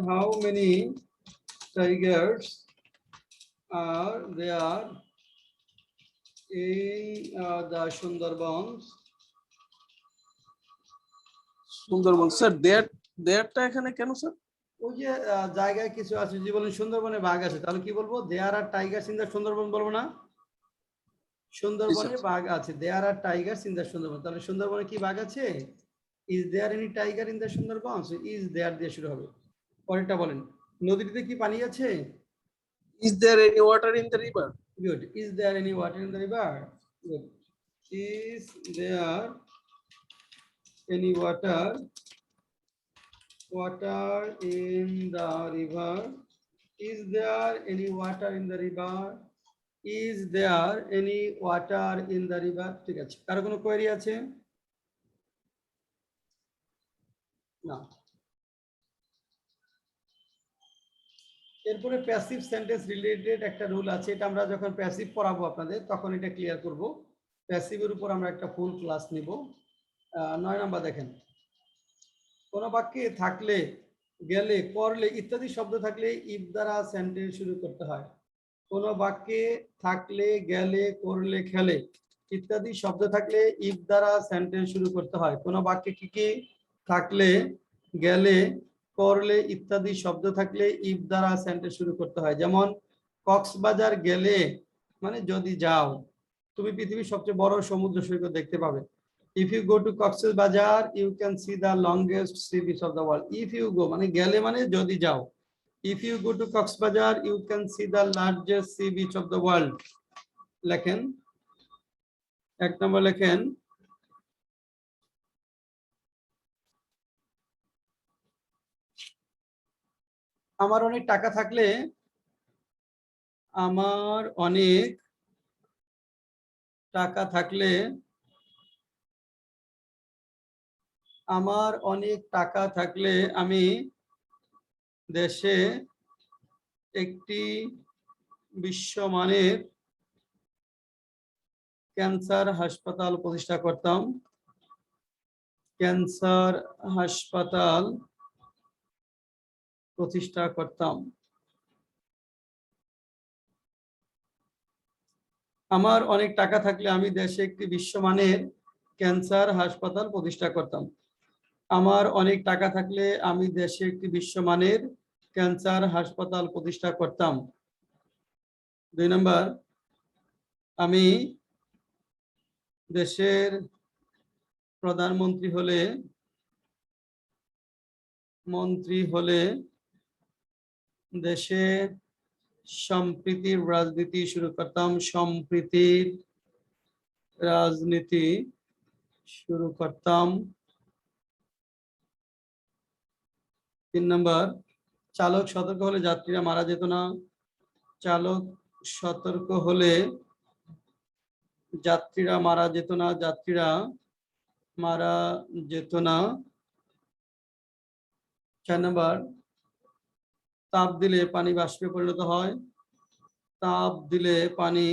How many tigers are there in the Sundarbans? Sundarban sir, দেয়ারটা এখানে কেন স্যার? ওই যে জায়গায় কিছু আছে, যদি বলেন সুন্দরবনে বাঘ আছে তাহলে কি বলবো? There are tigers in the Sundarban বলবো না? সুন্দরবনে বাঘ আছে, there are tigers in the Sundarban, তাহলে সুন্দরবনে কি বাঘ আছে? Is there any tiger in the Sundarban? Is there দিয়ে শুরু হবে। পরেরটা বলেন, নদীতে কি পানি আছে? Is there any water in the river? Good. Is there any water in the river? Good. Is there any water in the river? Is there any water in the river? Is there any water in the river? ঠিক আছে, কারো কোনো কোয়েরি আছে? না। এরপরে প্যাসিভ সেন্টেন্স রিলেটেড একটা রুল আছে, এটা আমরা যখন প্যাসিভ পড়াবো আপনাদের তখন এটা ক্লিয়ার করব। প্যাসিভের উপর আমরা একটা ফুল ক্লাস নিব। 9 নাম্বার দেখেন, কোন বাক্যে থাকলে, গেলে, করলে ইত্যাদি শব্দ থাকলে ইফ দ্বারা সেন্টেন্স শুরু করতে হয়। কোন বাক্যে থাকলে, গেলে, করলে, খেলে ইত্যাদি শব্দ থাকলে ইফ দ্বারা সেন্টেন্স শুরু করতে হয়। কোন বাক্যে কি কি থাকলে, গেলে, করলে ইত্যাদি শব্দ থাকলে ইফ দ্বারা সেন্টেন্স শুরু করতে হয়। যেমন কক্সবাজার গেলে মানে যদি যাও, তুমি পৃথিবীর সবচেয়ে বড় সমুদ্র সৈকত দেখতে পাবে। If you go to Cox's Bazar, you can see the longest sea beach of the world. If you go মানে গেলে মানে যদি যাও। If you go to Cox's Bazar, you can see the largest sea beach of the world. লেখেন, 1 নম্বর লেখেন, আমার অনেক টাকা থাকলে, আমার অনেক টাকা থাকলে, আমার অনেক টাকা থাকলে আমি দেশে একটি বিশ্বমানের ক্যান্সার হাসপাতাল প্রতিষ্ঠা করতাম। ক্যান্সার হাসপাতাল প্রতিষ্ঠা করতাম। আমার অনেক টাকা থাকলে আমি দেশে একটি বিশ্বমানের ক্যান্সার হাসপাতাল প্রতিষ্ঠা করতাম। আমার অনেক টাকা থাকলে আমি দেশে একটি বিশ্বমানের ক্যান্সার হাসপাতাল প্রতিষ্ঠা করতাম। 2 নম্বর, আমি দেশের প্রধানমন্ত্রী হলে, দেশে সম্প্রীতির রাজনীতি শুরু করতাম। সম্প্রীতির রাজনীতি শুরু করতাম। 3 নম্বর, চালক সতর্ক হলে যাত্রীরা মারা যেত না। চালক সতর্ক হলে যাত্রীরা মারা যেত না। যাত্রীরা মারা যেত না। 4 নম্বর, তাপ দিলে পানি বাষ্পে পরিণত হয়। তাপ দিলে পানি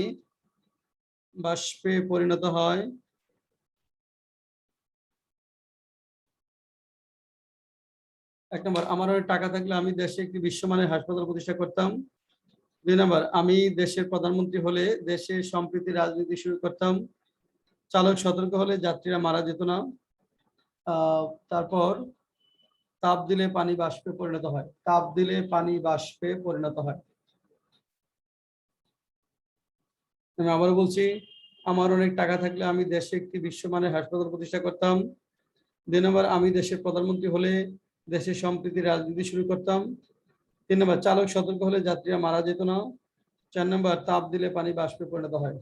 বাষ্পে পরিণত হয়। 1 নম্বর, আমার অনেক টাকা থাকলে আমি দেশে একটি বিশ্বমানের হাসপাতাল প্রতিষ্ঠা করতাম। 2 নম্বর, আমি দেশের প্রধানমন্ত্রী হলে দেশে সম্প্রীতি রাজনীতি শুরু করতাম। চালক সতর্ক হলে যাত্রীরা মারা যেত না। তারপর তাপ দিলে পানি বাষ্পে পরিণত হয়। তাপ দিলে পানি বাষ্পে পরিণত হয়। আমি আবার বলছি, আমার অনেক টাকা থাকলে আমি দেশে একটি বিশ্বমানের হাসপাতাল প্রতিষ্ঠা করতাম। 2 নম্বর, আমি দেশের প্রধানমন্ত্রী হলে দেশের সম্প্রীতি রাজনীতি শুরু করতাম। 3 নম্বর, চালক সতর্ক হলে যাত্রীরা মারা যেত না। 4 নম্বর, তাপ দিলে পানি বাষ্পে পরিণত হয়।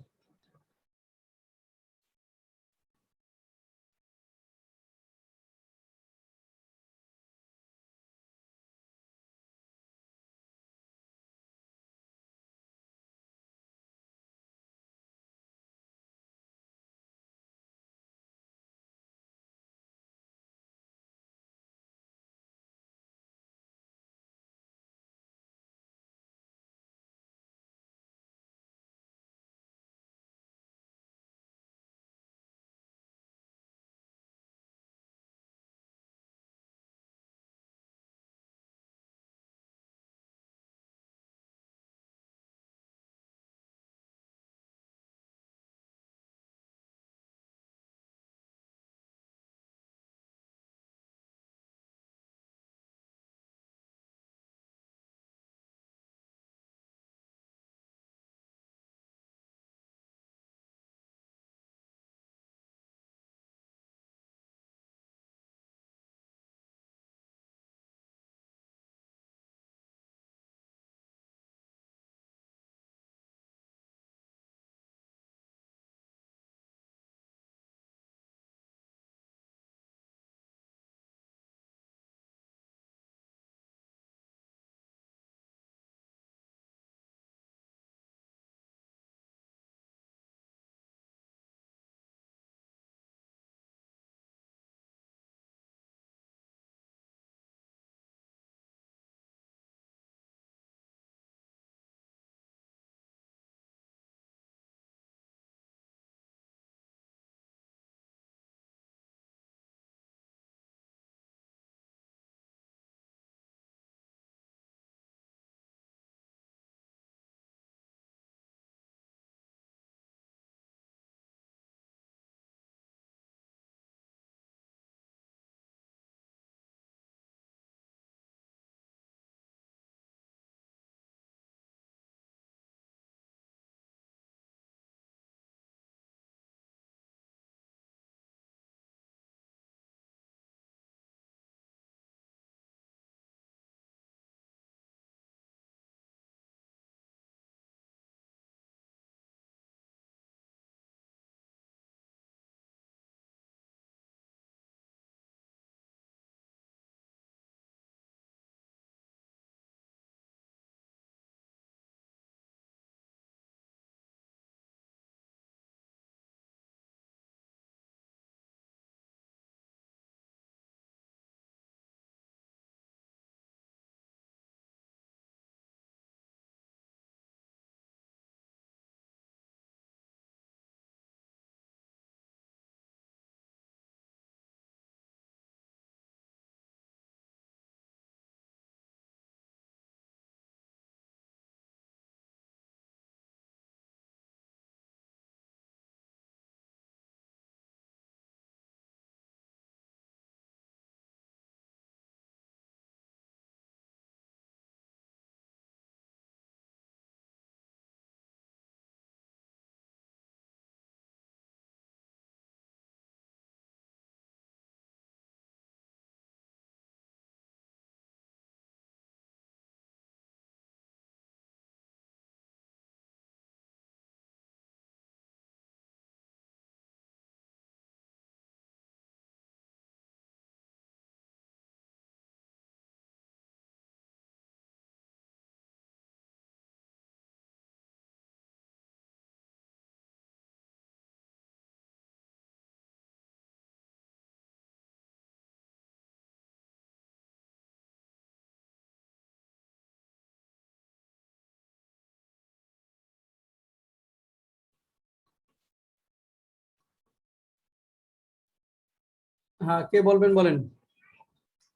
হ্যাঁ, কে বলবেন বলেন,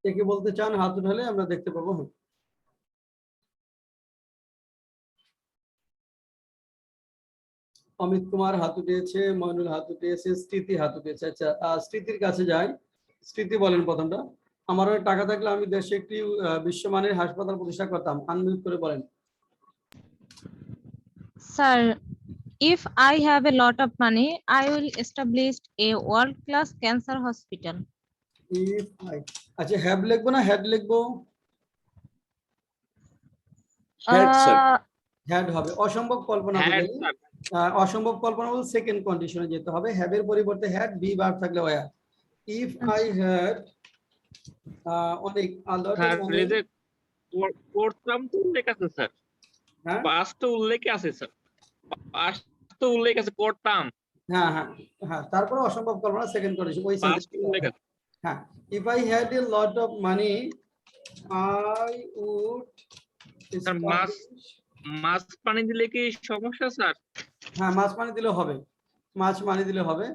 কে কে বলতে চান হাত উঠালে আমরা দেখতে পাবো। হ্যাঁ। অমিত কুমার হাত উঠিয়েছে, মইনুল হাত উঠিয়েছে, স্মৃতি হাত উঠিয়েছে। আচ্ছা, স্মৃতির কাছে যাই। স্মৃতি বলেন প্রথমটা। আমারও টাকা থাকলে আমি দেশে একটি বিশ্বমানের হাসপাতাল প্রতিষ্ঠা করতাম। আনমিউট করে বলেন। Sir, if I have a lot of money, I will establish a world-class cancer hospital. If I, আচ্ছা হ্যাভ লিখবো না হ্যাড লিখবো? Had sir. হ্যাড হবে। অসম্ভব কল্পনা হ্যাড বুঝাই। অসম্ভব কল্পনা বলতে সেকেন্ড কন্ডিশনে যেতে হবে। হ্যাভ এর পরিবর্তে হ্যাড, বি ভার্ব থাকলে ওয়ার। ইফ আই হ্যাড অনেক আলাদা স্যার মানে, এই যে করতাম তো উল্লেখ আছে স্যার, হ্যাঁ পাস্ট তো উল্লেখ আছে স্যার, পাস্ট তো উল্লেখ আছে করতাম, হ্যাঁ হ্যাঁ হ্যাঁ, তারপরে অসম্ভব কল্পনা সেকেন্ড কন্ডিশন ওই পাস্ট উল্লেখ সেন্টেন্স। আছে। হ্যাঁ, if I had a lot of money I would sir মাছ পানি দিলে কি সমস্যা স্যার? হ্যাঁ, মাছ পানি দিলে হবে, মাছ পানি দিলে হবে।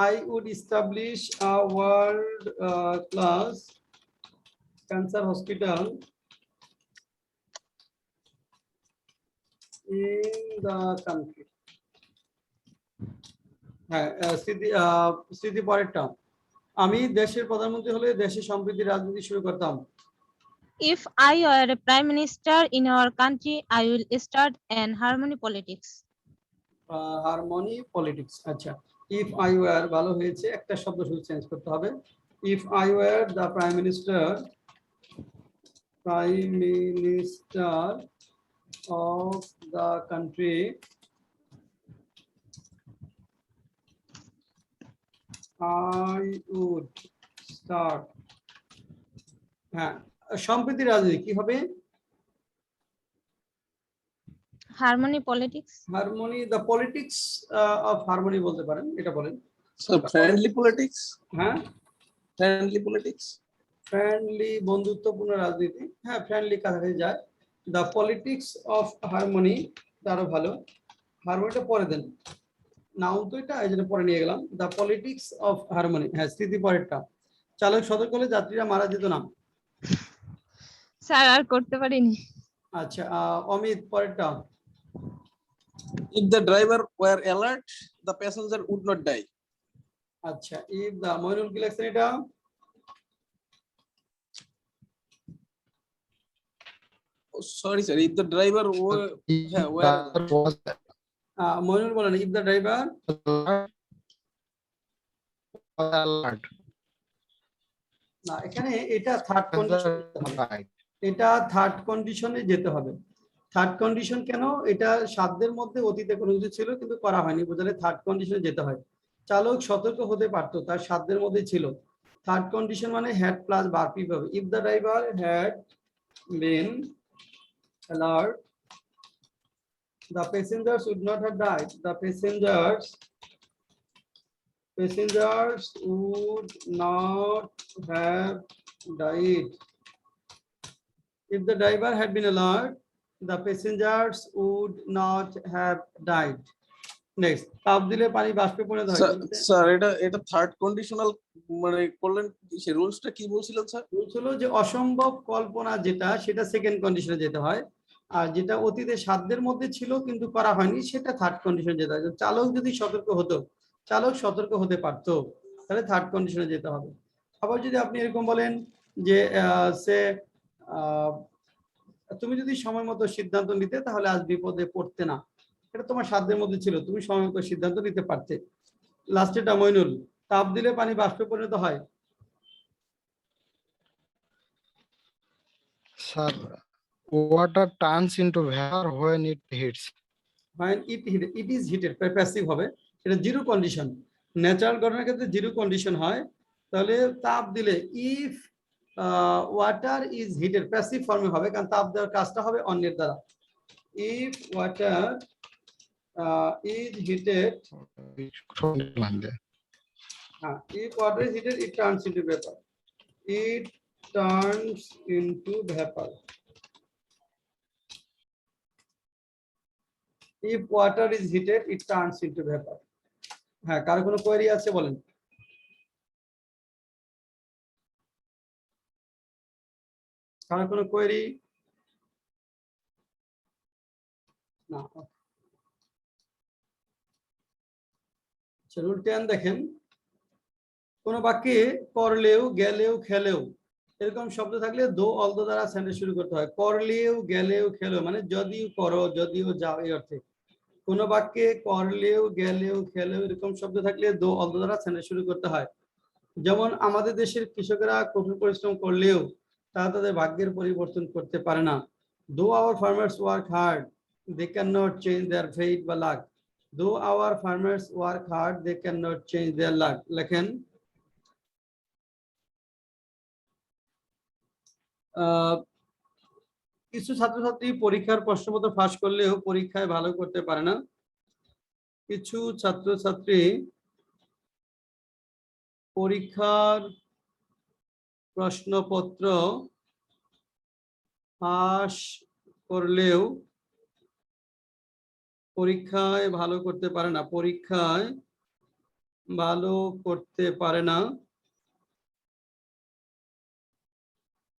I would establish a world class cancer hospital in the country. হ্যাঁ, স্মৃতি পরেরটা, আমি দেশের প্রধানমন্ত্রী হলে দেশের সম্প্রীতি রাজনীতি শুরু করতাম। If I were a prime minister in our country, I will start an harmony politics. Harmony politics. আচ্ছা, ইফ আই ওয়ার ভালো হয়েছে, একটা শব্দ শুধু চেঞ্জ করতে হবে। If I were the prime minister of the country, I would start. হ্যাঁ, সম্প্রীতি রাজনীতি কি হবে? Harmony politics. Harmony, the politics of harmony বলতে পারেন, এটা বলেন। Sir friendly politics. হ্যাঁ, ফ্রেন্ডলি পলিটিক্স। ফ্রেন্ডলি বন্ধুত্বপূর্ণ রাজনীতি। হ্যাঁ, ফ্রেন্ডলি কাছাকাছি যায়। দ্য পলিটিক্স অফ হারমোনি, আরো ভালো। হারমোনিটা পরে দেন, নাউন তো এটা, এই জন্য পরে নিয়ে গেলাম। The politics of harmony. হ্যাঁ, স্থিতি পরেরটা। চালক সতর্ক হলে যাত্রীরা মারা যেত না। স্যার আর করতে পারিনি। আচ্ছা, অমিত পরেরটা। If the driver were alert, the passenger would not die. আচ্ছা, ইফ দা, মইনুল কি লেখছেন এটা? Oh, sorry sir, if the driver were was Moinul বলেন, ইফ দা ড্রাইভার। alert. না, এখানে এটা থার্ড কন্ডিশন, Right. এটা থার্ড কন্ডিশনে যেতে হবে। থার্ড কন্ডিশন কেন? এটা সাধ্যের মধ্যে অতীতে কোনো কিছু ছিল কিন্তু করা হয়নি, বুঝলে থার্ড কন্ডিশনে যেতে হয়। চালক সতর্ক হতে পারতো, তার সাধ্যের মধ্যে ছিল। থার্ড কন্ডিশন মানে হ্যাড প্লাস ভার্ব হবে। If the driver had been alert, the passengers would not have died. The passengers would not have died. If the driver had been alert, the passengers would not have died. Next, তাপ দিলে পানি বাষ্পে পরিণত হয়। স্যার এটা থার্ড কন্ডিশনাল মানে করলেন, সে রুলসটা কি বলছিলেন স্যার? রুলস হলো যে অসম্ভব কল্পনা যেটা, সেটা সেকেন্ড কন্ডিশনে যেতে হয়। আর যেটা অতীতে সাধ্যের মধ্যে ছিল কিন্তু করা হয়নি, সেটা থার্ড কন্ডিশনে যেতে হয়। চালক যদি সতর্ক হতো, চালক সতর্ক হতে পারতো, তাহলে থার্ড কন্ডিশনে যেতে হবে। আবার যদি আপনি এরকম বলেন যে তুমি যদি সময় মতো সিদ্ধান্ত নিতে তাহলে আজ বিপদে পড়তে না, এটা তোমার সাধ্যের মধ্যে ছিল, তুমি সময় মতো সিদ্ধান্ত নিতে পারতে। লাস্টেটা মইনুল, তাপ দিলে পানি বাষ্পে পরিণত হয়। Sir, water turns into vapor when it heats. when it is heated, passive হবে, এটা জিরো কন্ডিশন। ন্যাচারাল ঘটনার ক্ষেত্রে জিরো কন্ডিশন হয়। তাহলে তাপ দিলে if water is heated, passive ফর্মে হবে, কারণ তাপ দেওয়ার কাজটা হবে অন্যের দ্বারা। ইফ ওয়াটার ইজ হিটেড, হ্যাঁ, if water is heated it turns into vapour, it turns into vapor. If water is heated, it turns into vapor. হ্যাঁ, কারো কোনো কোয়েরি আছে বলেন? কারো কোনো কোয়েরি? না। আচ্ছা, রুল 10 দেখেন, কোন বাক্যে করলেও, গেলেও, খেলেও এরকম শব্দ থাকলে দো অলদো দ্বারা সেন্টেন্স শুরু করতে হয়। করলেও, গেলেও, খেলেও মানে যদিও করো, যদিও যাও, এই অর্থে। কোন বাক্যে করলেও, গেলেও, খেলেও এরকম শব্দ থাকলে দো অলদো দ্বারা সেন্টেন্স শুরু করতে হয়। যেমন আমাদের দেশের কৃষকেরা কঠোর পরিশ্রম করলেও তারা তাদের ভাগ্যের পরিবর্তন করতে পারে না। Though our farmers work hard they can not change their fate বা luck. Though our farmers work hard they can not change their luck. লেখেন, কিছু ছাত্রছাত্রী পরীক্ষার প্রশ্নপত্র ফাঁস করলেও পরীক্ষায় ভালো করতে পারে না। কিছু ছাত্রছাত্রী পরীক্ষার প্রশ্নপত্র ফাঁস করলেও পরীক্ষায় ভালো করতে পারে না। পরীক্ষায় ভালো করতে পারে না।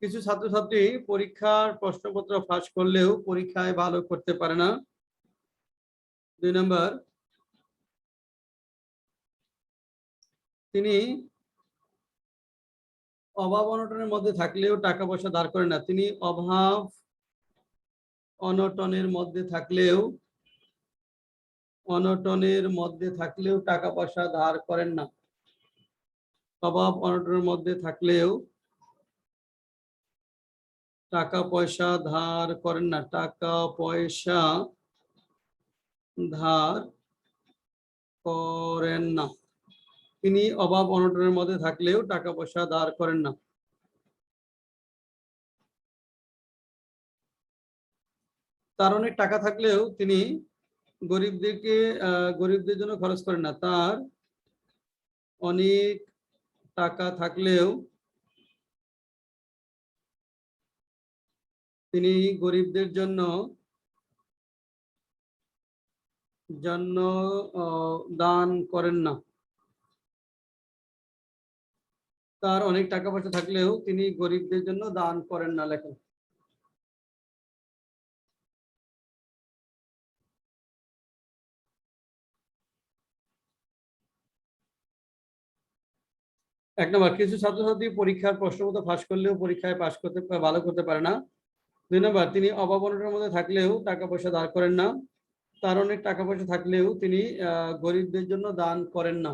কিছু ছাত্রছাত্রী পরীক্ষার প্রশ্নপত্র ফাঁস করলেও পরীক্ষায় ভালো করতে পারে না। 2 নম্বর, তিনি অভাব অনটনের মধ্যে থাকলেও টাকা পয়সা ধার করেন না। তিনি অভাব অনটনের মধ্যে থাকলেও টাকা পয়সা ধার করেন না। অভাব অনটনের মধ্যে থাকলেও টাকা পয়সা ধার করেন না। টাকা পয়সা ধার করেন না। তিনি অভাব অনটনের মধ্যে থাকলেও টাকা পয়সা ধার করেন না। তার অনেক টাকা থাকলেও তিনি গরিবদের জন্য খরচ করেন না। তার অনেক টাকা থাকলেও তিনি গরিবদের জন্য দান করেন না। তার অনেক টাকা পয়সা থাকলেও তিনি গরিবদের জন্য দান করেন না। লেখেন, এক নম্বর, কিছু ছাত্রছাত্রী পরীক্ষার প্রশ্নপত্র ফাঁস করলেও পরীক্ষায় ভালো করতে পারে না। 2 নম্বর, তিনি অভাব অনটনের মধ্যে থাকলেও টাকা পয়সা ধার করেন না। তার অনেক টাকা পয়সা থাকলেও তিনি গরিবদের জন্য দান করেন না।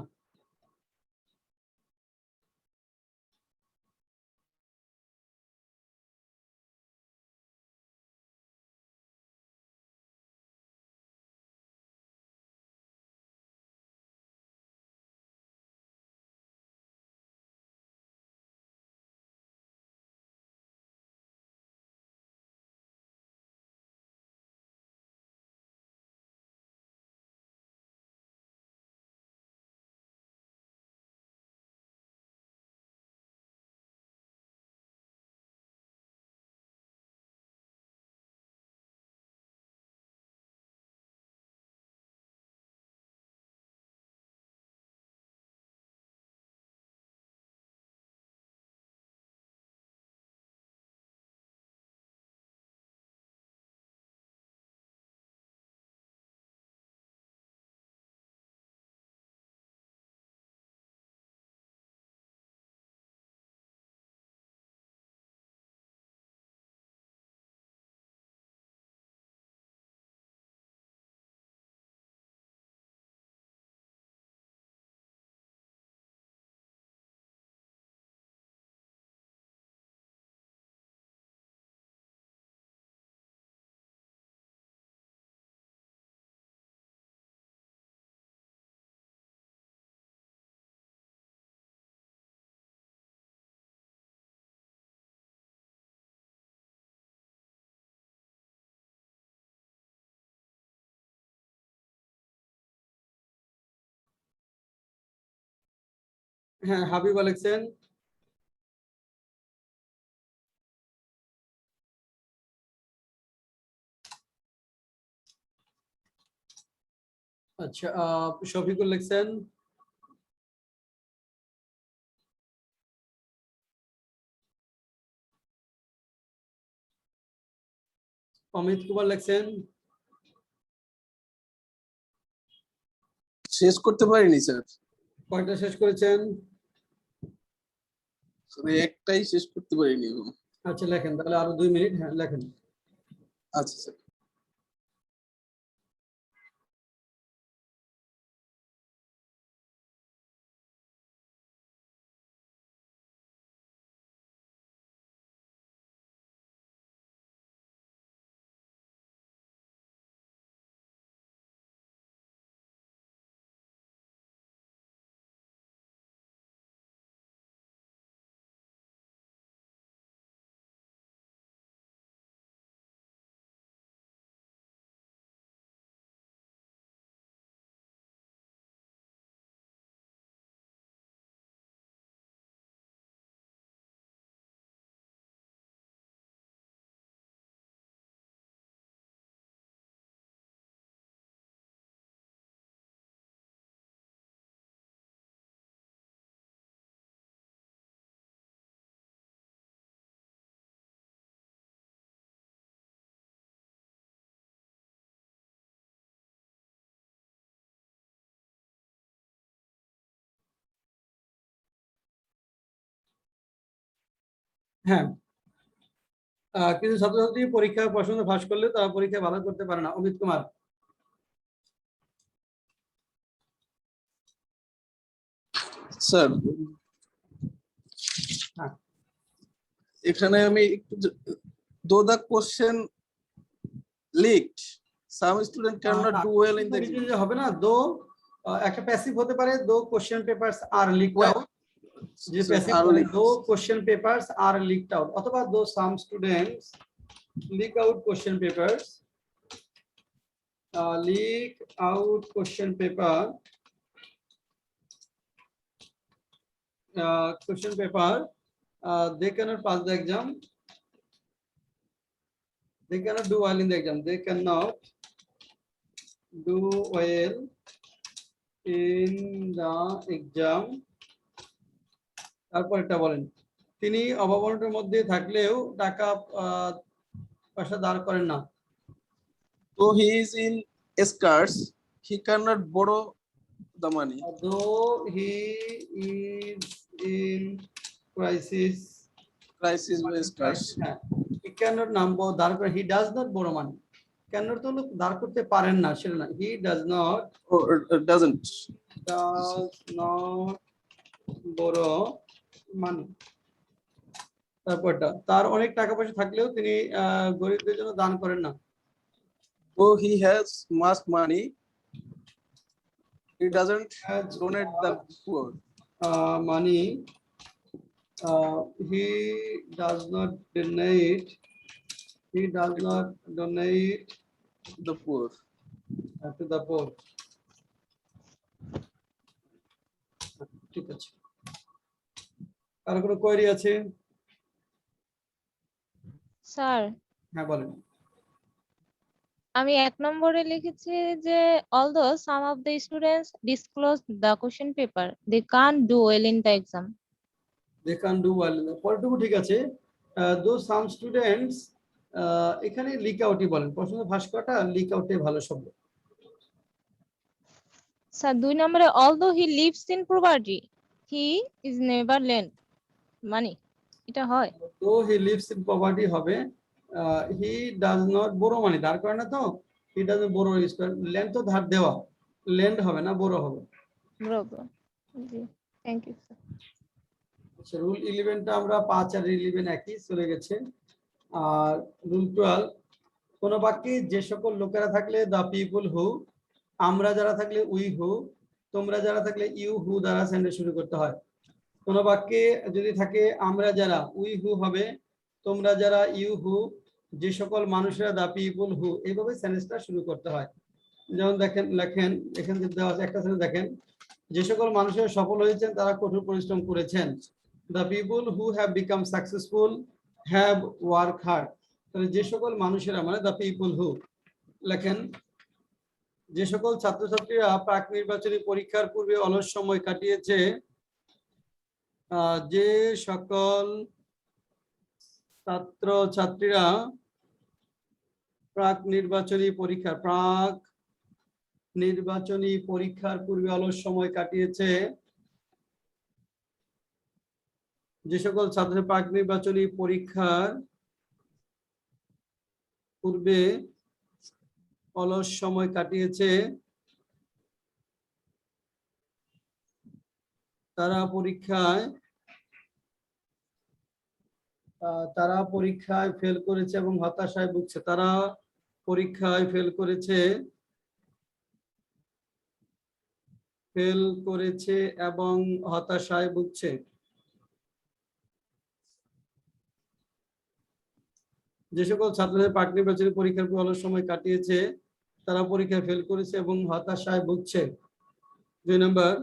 হ্যাঁ, হাবিবা লিখছেন, আচ্ছা। শফিকুল লিখছেন, অমিত কুমার লেখছেন শেষ করতে পারিনি স্যার, কয়টা শেষ করেছেন? একটাই শেষ করতে পারিনি এখন। আচ্ছা লেখেন, তাহলে আরো 2 মিনিট। হ্যাঁ লেখেন। আচ্ছা স্যার। হ্যাঁ, কিছু ছাত্রছাত্রী পরীক্ষা প্রশ্ন ফাঁস করলে তারা পরীক্ষা ভালো করতে পারে না। অমিত কুমার। স্যার হ্যাঁ। এখানে আমি একটু though the question leaked, some student cannot do well in the exam. হবে না, দো একটা প্যাসিভ হতে পারে, দো কোশ্চেন পেপারস আর লিকড আউট, যে প্যাসিভ দো কোশ্চেন পেপারস আর লিকড আউট, অথবা দো some students leak out question papers, leak out question paper, question paper, they cannot pass the exam, they cannot do well in the exam, they cannot do well in the exam. তারপর এটা বলেন, তিনি অভাবনটার মধ্যে থাকলেও টাকা পয়সা দাঁড় করেন না। Though he is in scarce, he cannot borrow the money. Though he is in crisis Crisis scarce. he cannot number দাঁড় করে, he does not borrow money. cannot তো লোক দাঁড় করতে পারেন না, সেটা না, he does not Doesn't borrow money. তারপরটা, তার অনেক টাকা পয়সা থাকলেও তিনি গরিবদের জন্য দান করেন না। Though he has much money, he doesn't donate the poor. Money, he does not donate The poor. to the poor. ঠিক আছে, আর কোনো কোয়েরি আছে? স্যার হ্যাঁ বলেন। আমি 1 নম্বরে লিখেছি যে although some of the students disclose the question paper, they can't do well in the exam. they can do well. পরটুকু ঠিক আছে, those some students, এখানে লিক আউটই বলেন, প্রশ্ন ফাঁস করাটা লিক আউটে ভালো শব্দ। স্যার 2 নম্বরে although he lives in poverty, he is never lend money, এটা হয়? though he lives in poverty হবে, he does not borrow money, ধার করে না তো, he doesn't borrow, lend তো ধার দেওয়া, lend হবে না, borrow হবে। বরাবর, জি থ্যাংক ইউ স্যার। আচ্ছা, রুল 11টা আমরা 5 আর 11 একই চলে গেছে। আর রুল 12, কোন বাক্যে যে সকল লোকেরা থাকলে the people who, আমরা যারা থাকলে we who, তোমরা যারা থাকলে you who দ্বারা সেন্টেন্স শুরু করতে হয়। কোন বাক্যে যদি থাকে আমরা যারা we who হবে, তোমরা যারা you who, যে সকল মানুষেরা the people who, এইভাবে সেন্টেন্সটা শুরু করতে হয়। যেমন দেখেন, লেখেন এখানে দেওয়া আছে একটা সেন্টেন্স দেখেন, যে সকল মানুষেরা সফল হয়েছেন তারা কঠোর পরিশ্রম করেছেন। the people who have become successful have worked hard. তাহলে যে সকল মানুষেরা মানে the people who। লেখেন, যে সকল ছাত্রছাত্রীরা প্রাক নির্বাচনী পরীক্ষার পূর্বে অলস সময় কাটিয়েছে, যে সকল ছাত্রছাত্রীরা প্রাক নির্বাচনী পরীক্ষার পূর্বে অলস সময় কাটিয়েছে। যে সকল ছাত্র প্রাক নির্বাচনী পরীক্ষার পূর্বে অলস সময় কাটিয়েছে তারা পরীক্ষায় ফেল করেছে এবং হতাশায় ভুগছে। তারা পরীক্ষায় ফেল করেছে এবং হতাশায় ভুগছে। যে সকল ছাত্রদের প্রাক নির্বাচনী পরীক্ষার পর অলস সময় কাটিয়েছে তারা পরীক্ষায় ফেল করেছে এবং হতাশায় ভুগছে। 2 নম্বর,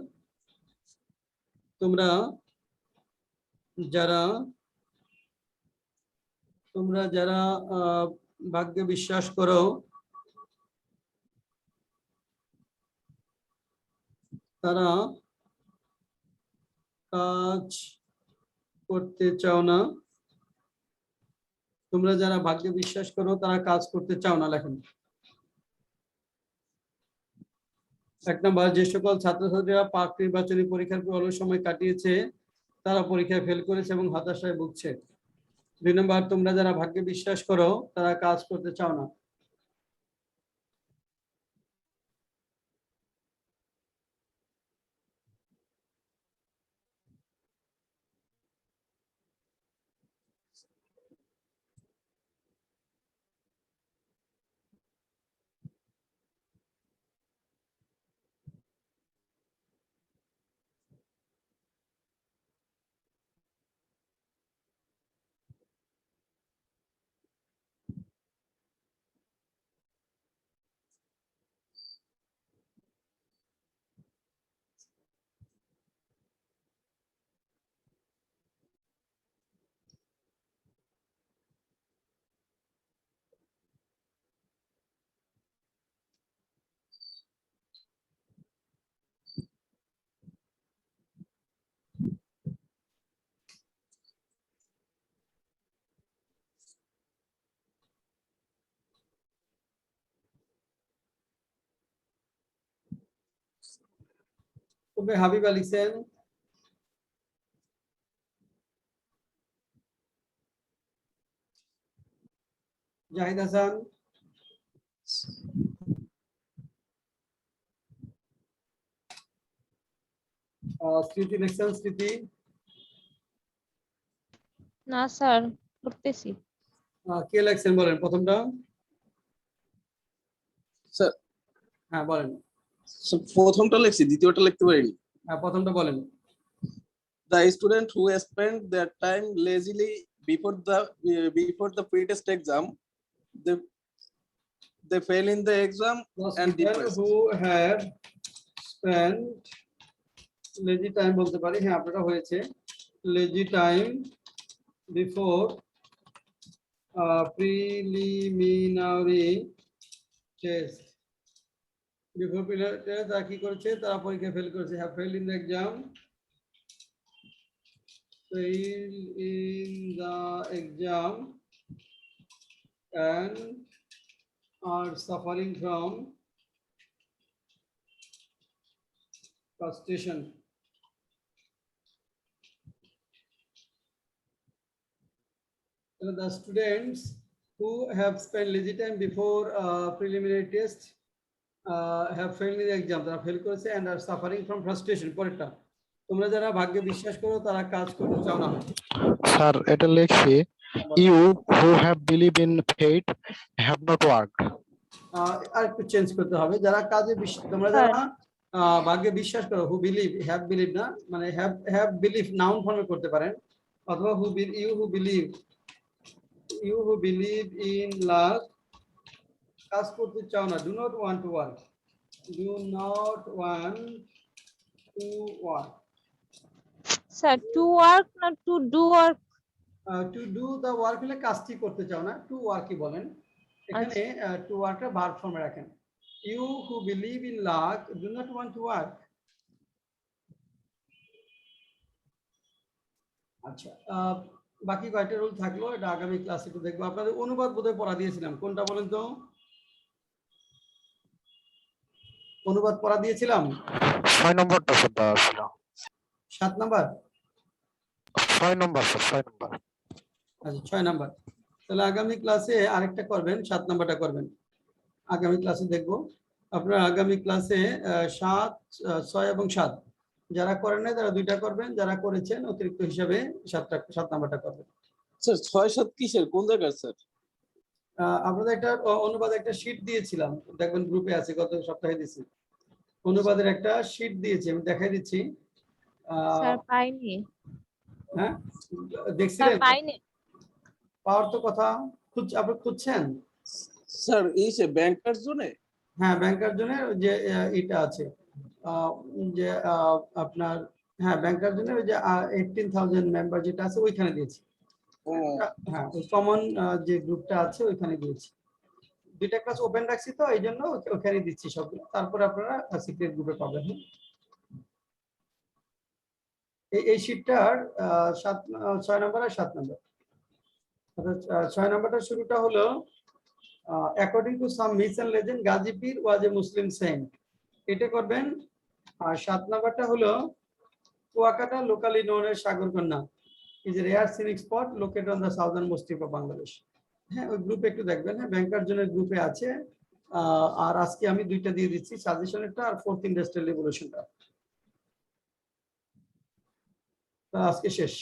তোমরা যারা ভাগ্যে বিশ্বাস করো তারা কাজ করতে চাও না। তোমরা যারা ভাগ্যে বিশ্বাস করো তারা কাজ করতে চাও না লেখেন। 1 নম্বর, যে সকল ছাত্রছাত্রীরা প্রাক নির্বাচনী পরীক্ষার পর অলস সময় কাটিয়েছে তারা পরীক্ষায় ফেল করেছে এবং হতাশায় ভুগছে। 2 নম্বর, তোমরা যারা ভাগ্যে বিশ্বাস করো তারা কাজ করতে চাও না। তবে হাবিবা লিখছেন জাহিদ হাসান, স্মৃতি লিখছেন স্মৃতি, না স্যার করতেছি। কে লিখছেন বলেন প্রথমটা? স্যার হ্যাঁ বলেন। প্রথমটা লিখছি, দ্বিতীয়টা লিখতে পারিনি। হ্যাঁ প্রথমটা বলেন। The student who spent their time lazily before the pre-test exam, they fail in the exam and depressed. who have spent lazy time বলতে পারি, হ্যাঁ আপনারা হয়েছে lazy time before preliminary test, before preliminary test তারা কি করেছে, তারা পরীক্ষা ফেল করেছে। have failed in the exam, fail in the exam and are suffering from frustration. The students who have spent lazy time before preliminary test have failed in the exam, তারা ফেল করেছে and are suffering from frustration। পরেরটা, তোমরা যারা ভাগ্যে বিশ্বাস করো তারা কাজ করতে চাও না। স্যার এটা লিখছি, you who have believed in fate have not worked. আর একটু চেঞ্জ করতে হবে, যারা কাজে তোমরা যারা ভাগ্যে বিশ্বাস করো, who believe, have believe না, মানে have believe নাউন ফর্মে করতে পারেন, অথবা you who believe in luck কাজ করতে চাও না, do not want to work, sir to work না to do work? to do the work হলে কাজটি করতে চাও না, to work কি বলেন, এখানে to work টা ভার্ব ফর্মে রাখেন। you who believe in luck do not want to work। আচ্ছা, বাকি কয়টা রুল থাকলো এটা আগামী ক্লাসে একটু দেখবো। আপনাদের অনুবাদ বোধহয় পড়া দিয়েছিলাম, কোনটা বলেন তো? অনুবাদ পড়া দিয়েছিলাম 6 নম্বরটা স্যার দেওয়া ছিল। 7 নাম্বার। 6 নম্বর স্যার, 6 নম্বর। আচ্ছা 6 নাম্বার। তাহলে আগামী ক্লাসে আরেকটা করবেন, 7 নাম্বারটা করবেন। আগামী ক্লাসে দেখবো। আপনারা আগামী ক্লাসে 7, 6 এবং 7 যারা করেন নাই তারা 2টা করবেন, যারা করেছেন অতিরিক্ত হিসাবে 7 নাম্বারটা করবেন। স্যার 6-7 কিসের কোন জায়গার স্যার? আপনাদের একটা অনুবাদ একটা শীট দিয়েছিলাম, দেখবেন গ্রুপে আছে, গত সপ্তাহে দিয়েছি। অনুবাদের একটা শীট দিয়েছি, আমি দেখাই দিচ্ছি। স্যার পাইনি। হ্যাঁ স্যার দেখছিলেন? পাইনি। পাওয়ার তো কথা, আপনি খুঁজছেন? স্যার এই যে ব্যাংকার জোনে? হ্যাঁ ব্যাংকার জন্য যে এটা আছে যে আপনার, হ্যাঁ ব্যাংকার জন্য ওই যে 18,000 মেম্বার যেটা আছে ওইখানে দিয়েছি। ও হ্যাঁ ওই কমন যে গ্রুপটা আছে ওইখানে দিয়েছি। 2টা ক্লাস ওপেন রাখছি তো এই জন্য ওখানে দিচ্ছি সবগুলো, তারপরে আপনারা সিক্রেট গ্রুপে পাবেন। এই শীটটার 6 নম্বর আর 7 নম্বর। 6 নম্বরটা শুরুটা হলো according to some myths and legend Gazi Pir was A Muslim Saint, এটা করবেন। আর 7 নাম্বারটা হলো কুয়াকাটা লোকালি নোন এর Sagarkanya is a rare scenic spot located on the southern most tip of Bangladesh. হ্যাঁ ওই গ্রুপে একটু দেখবেন, হ্যাঁ ব্যাংকার জনের গ্রুপে আছে। আর আজকে আমি 2টা দিয়ে দিচ্ছি, সাজেশনেরটা আর 4th ইন্ডাস্ট্রিয়াল রেভলিউশনটা। আজকে শেষ।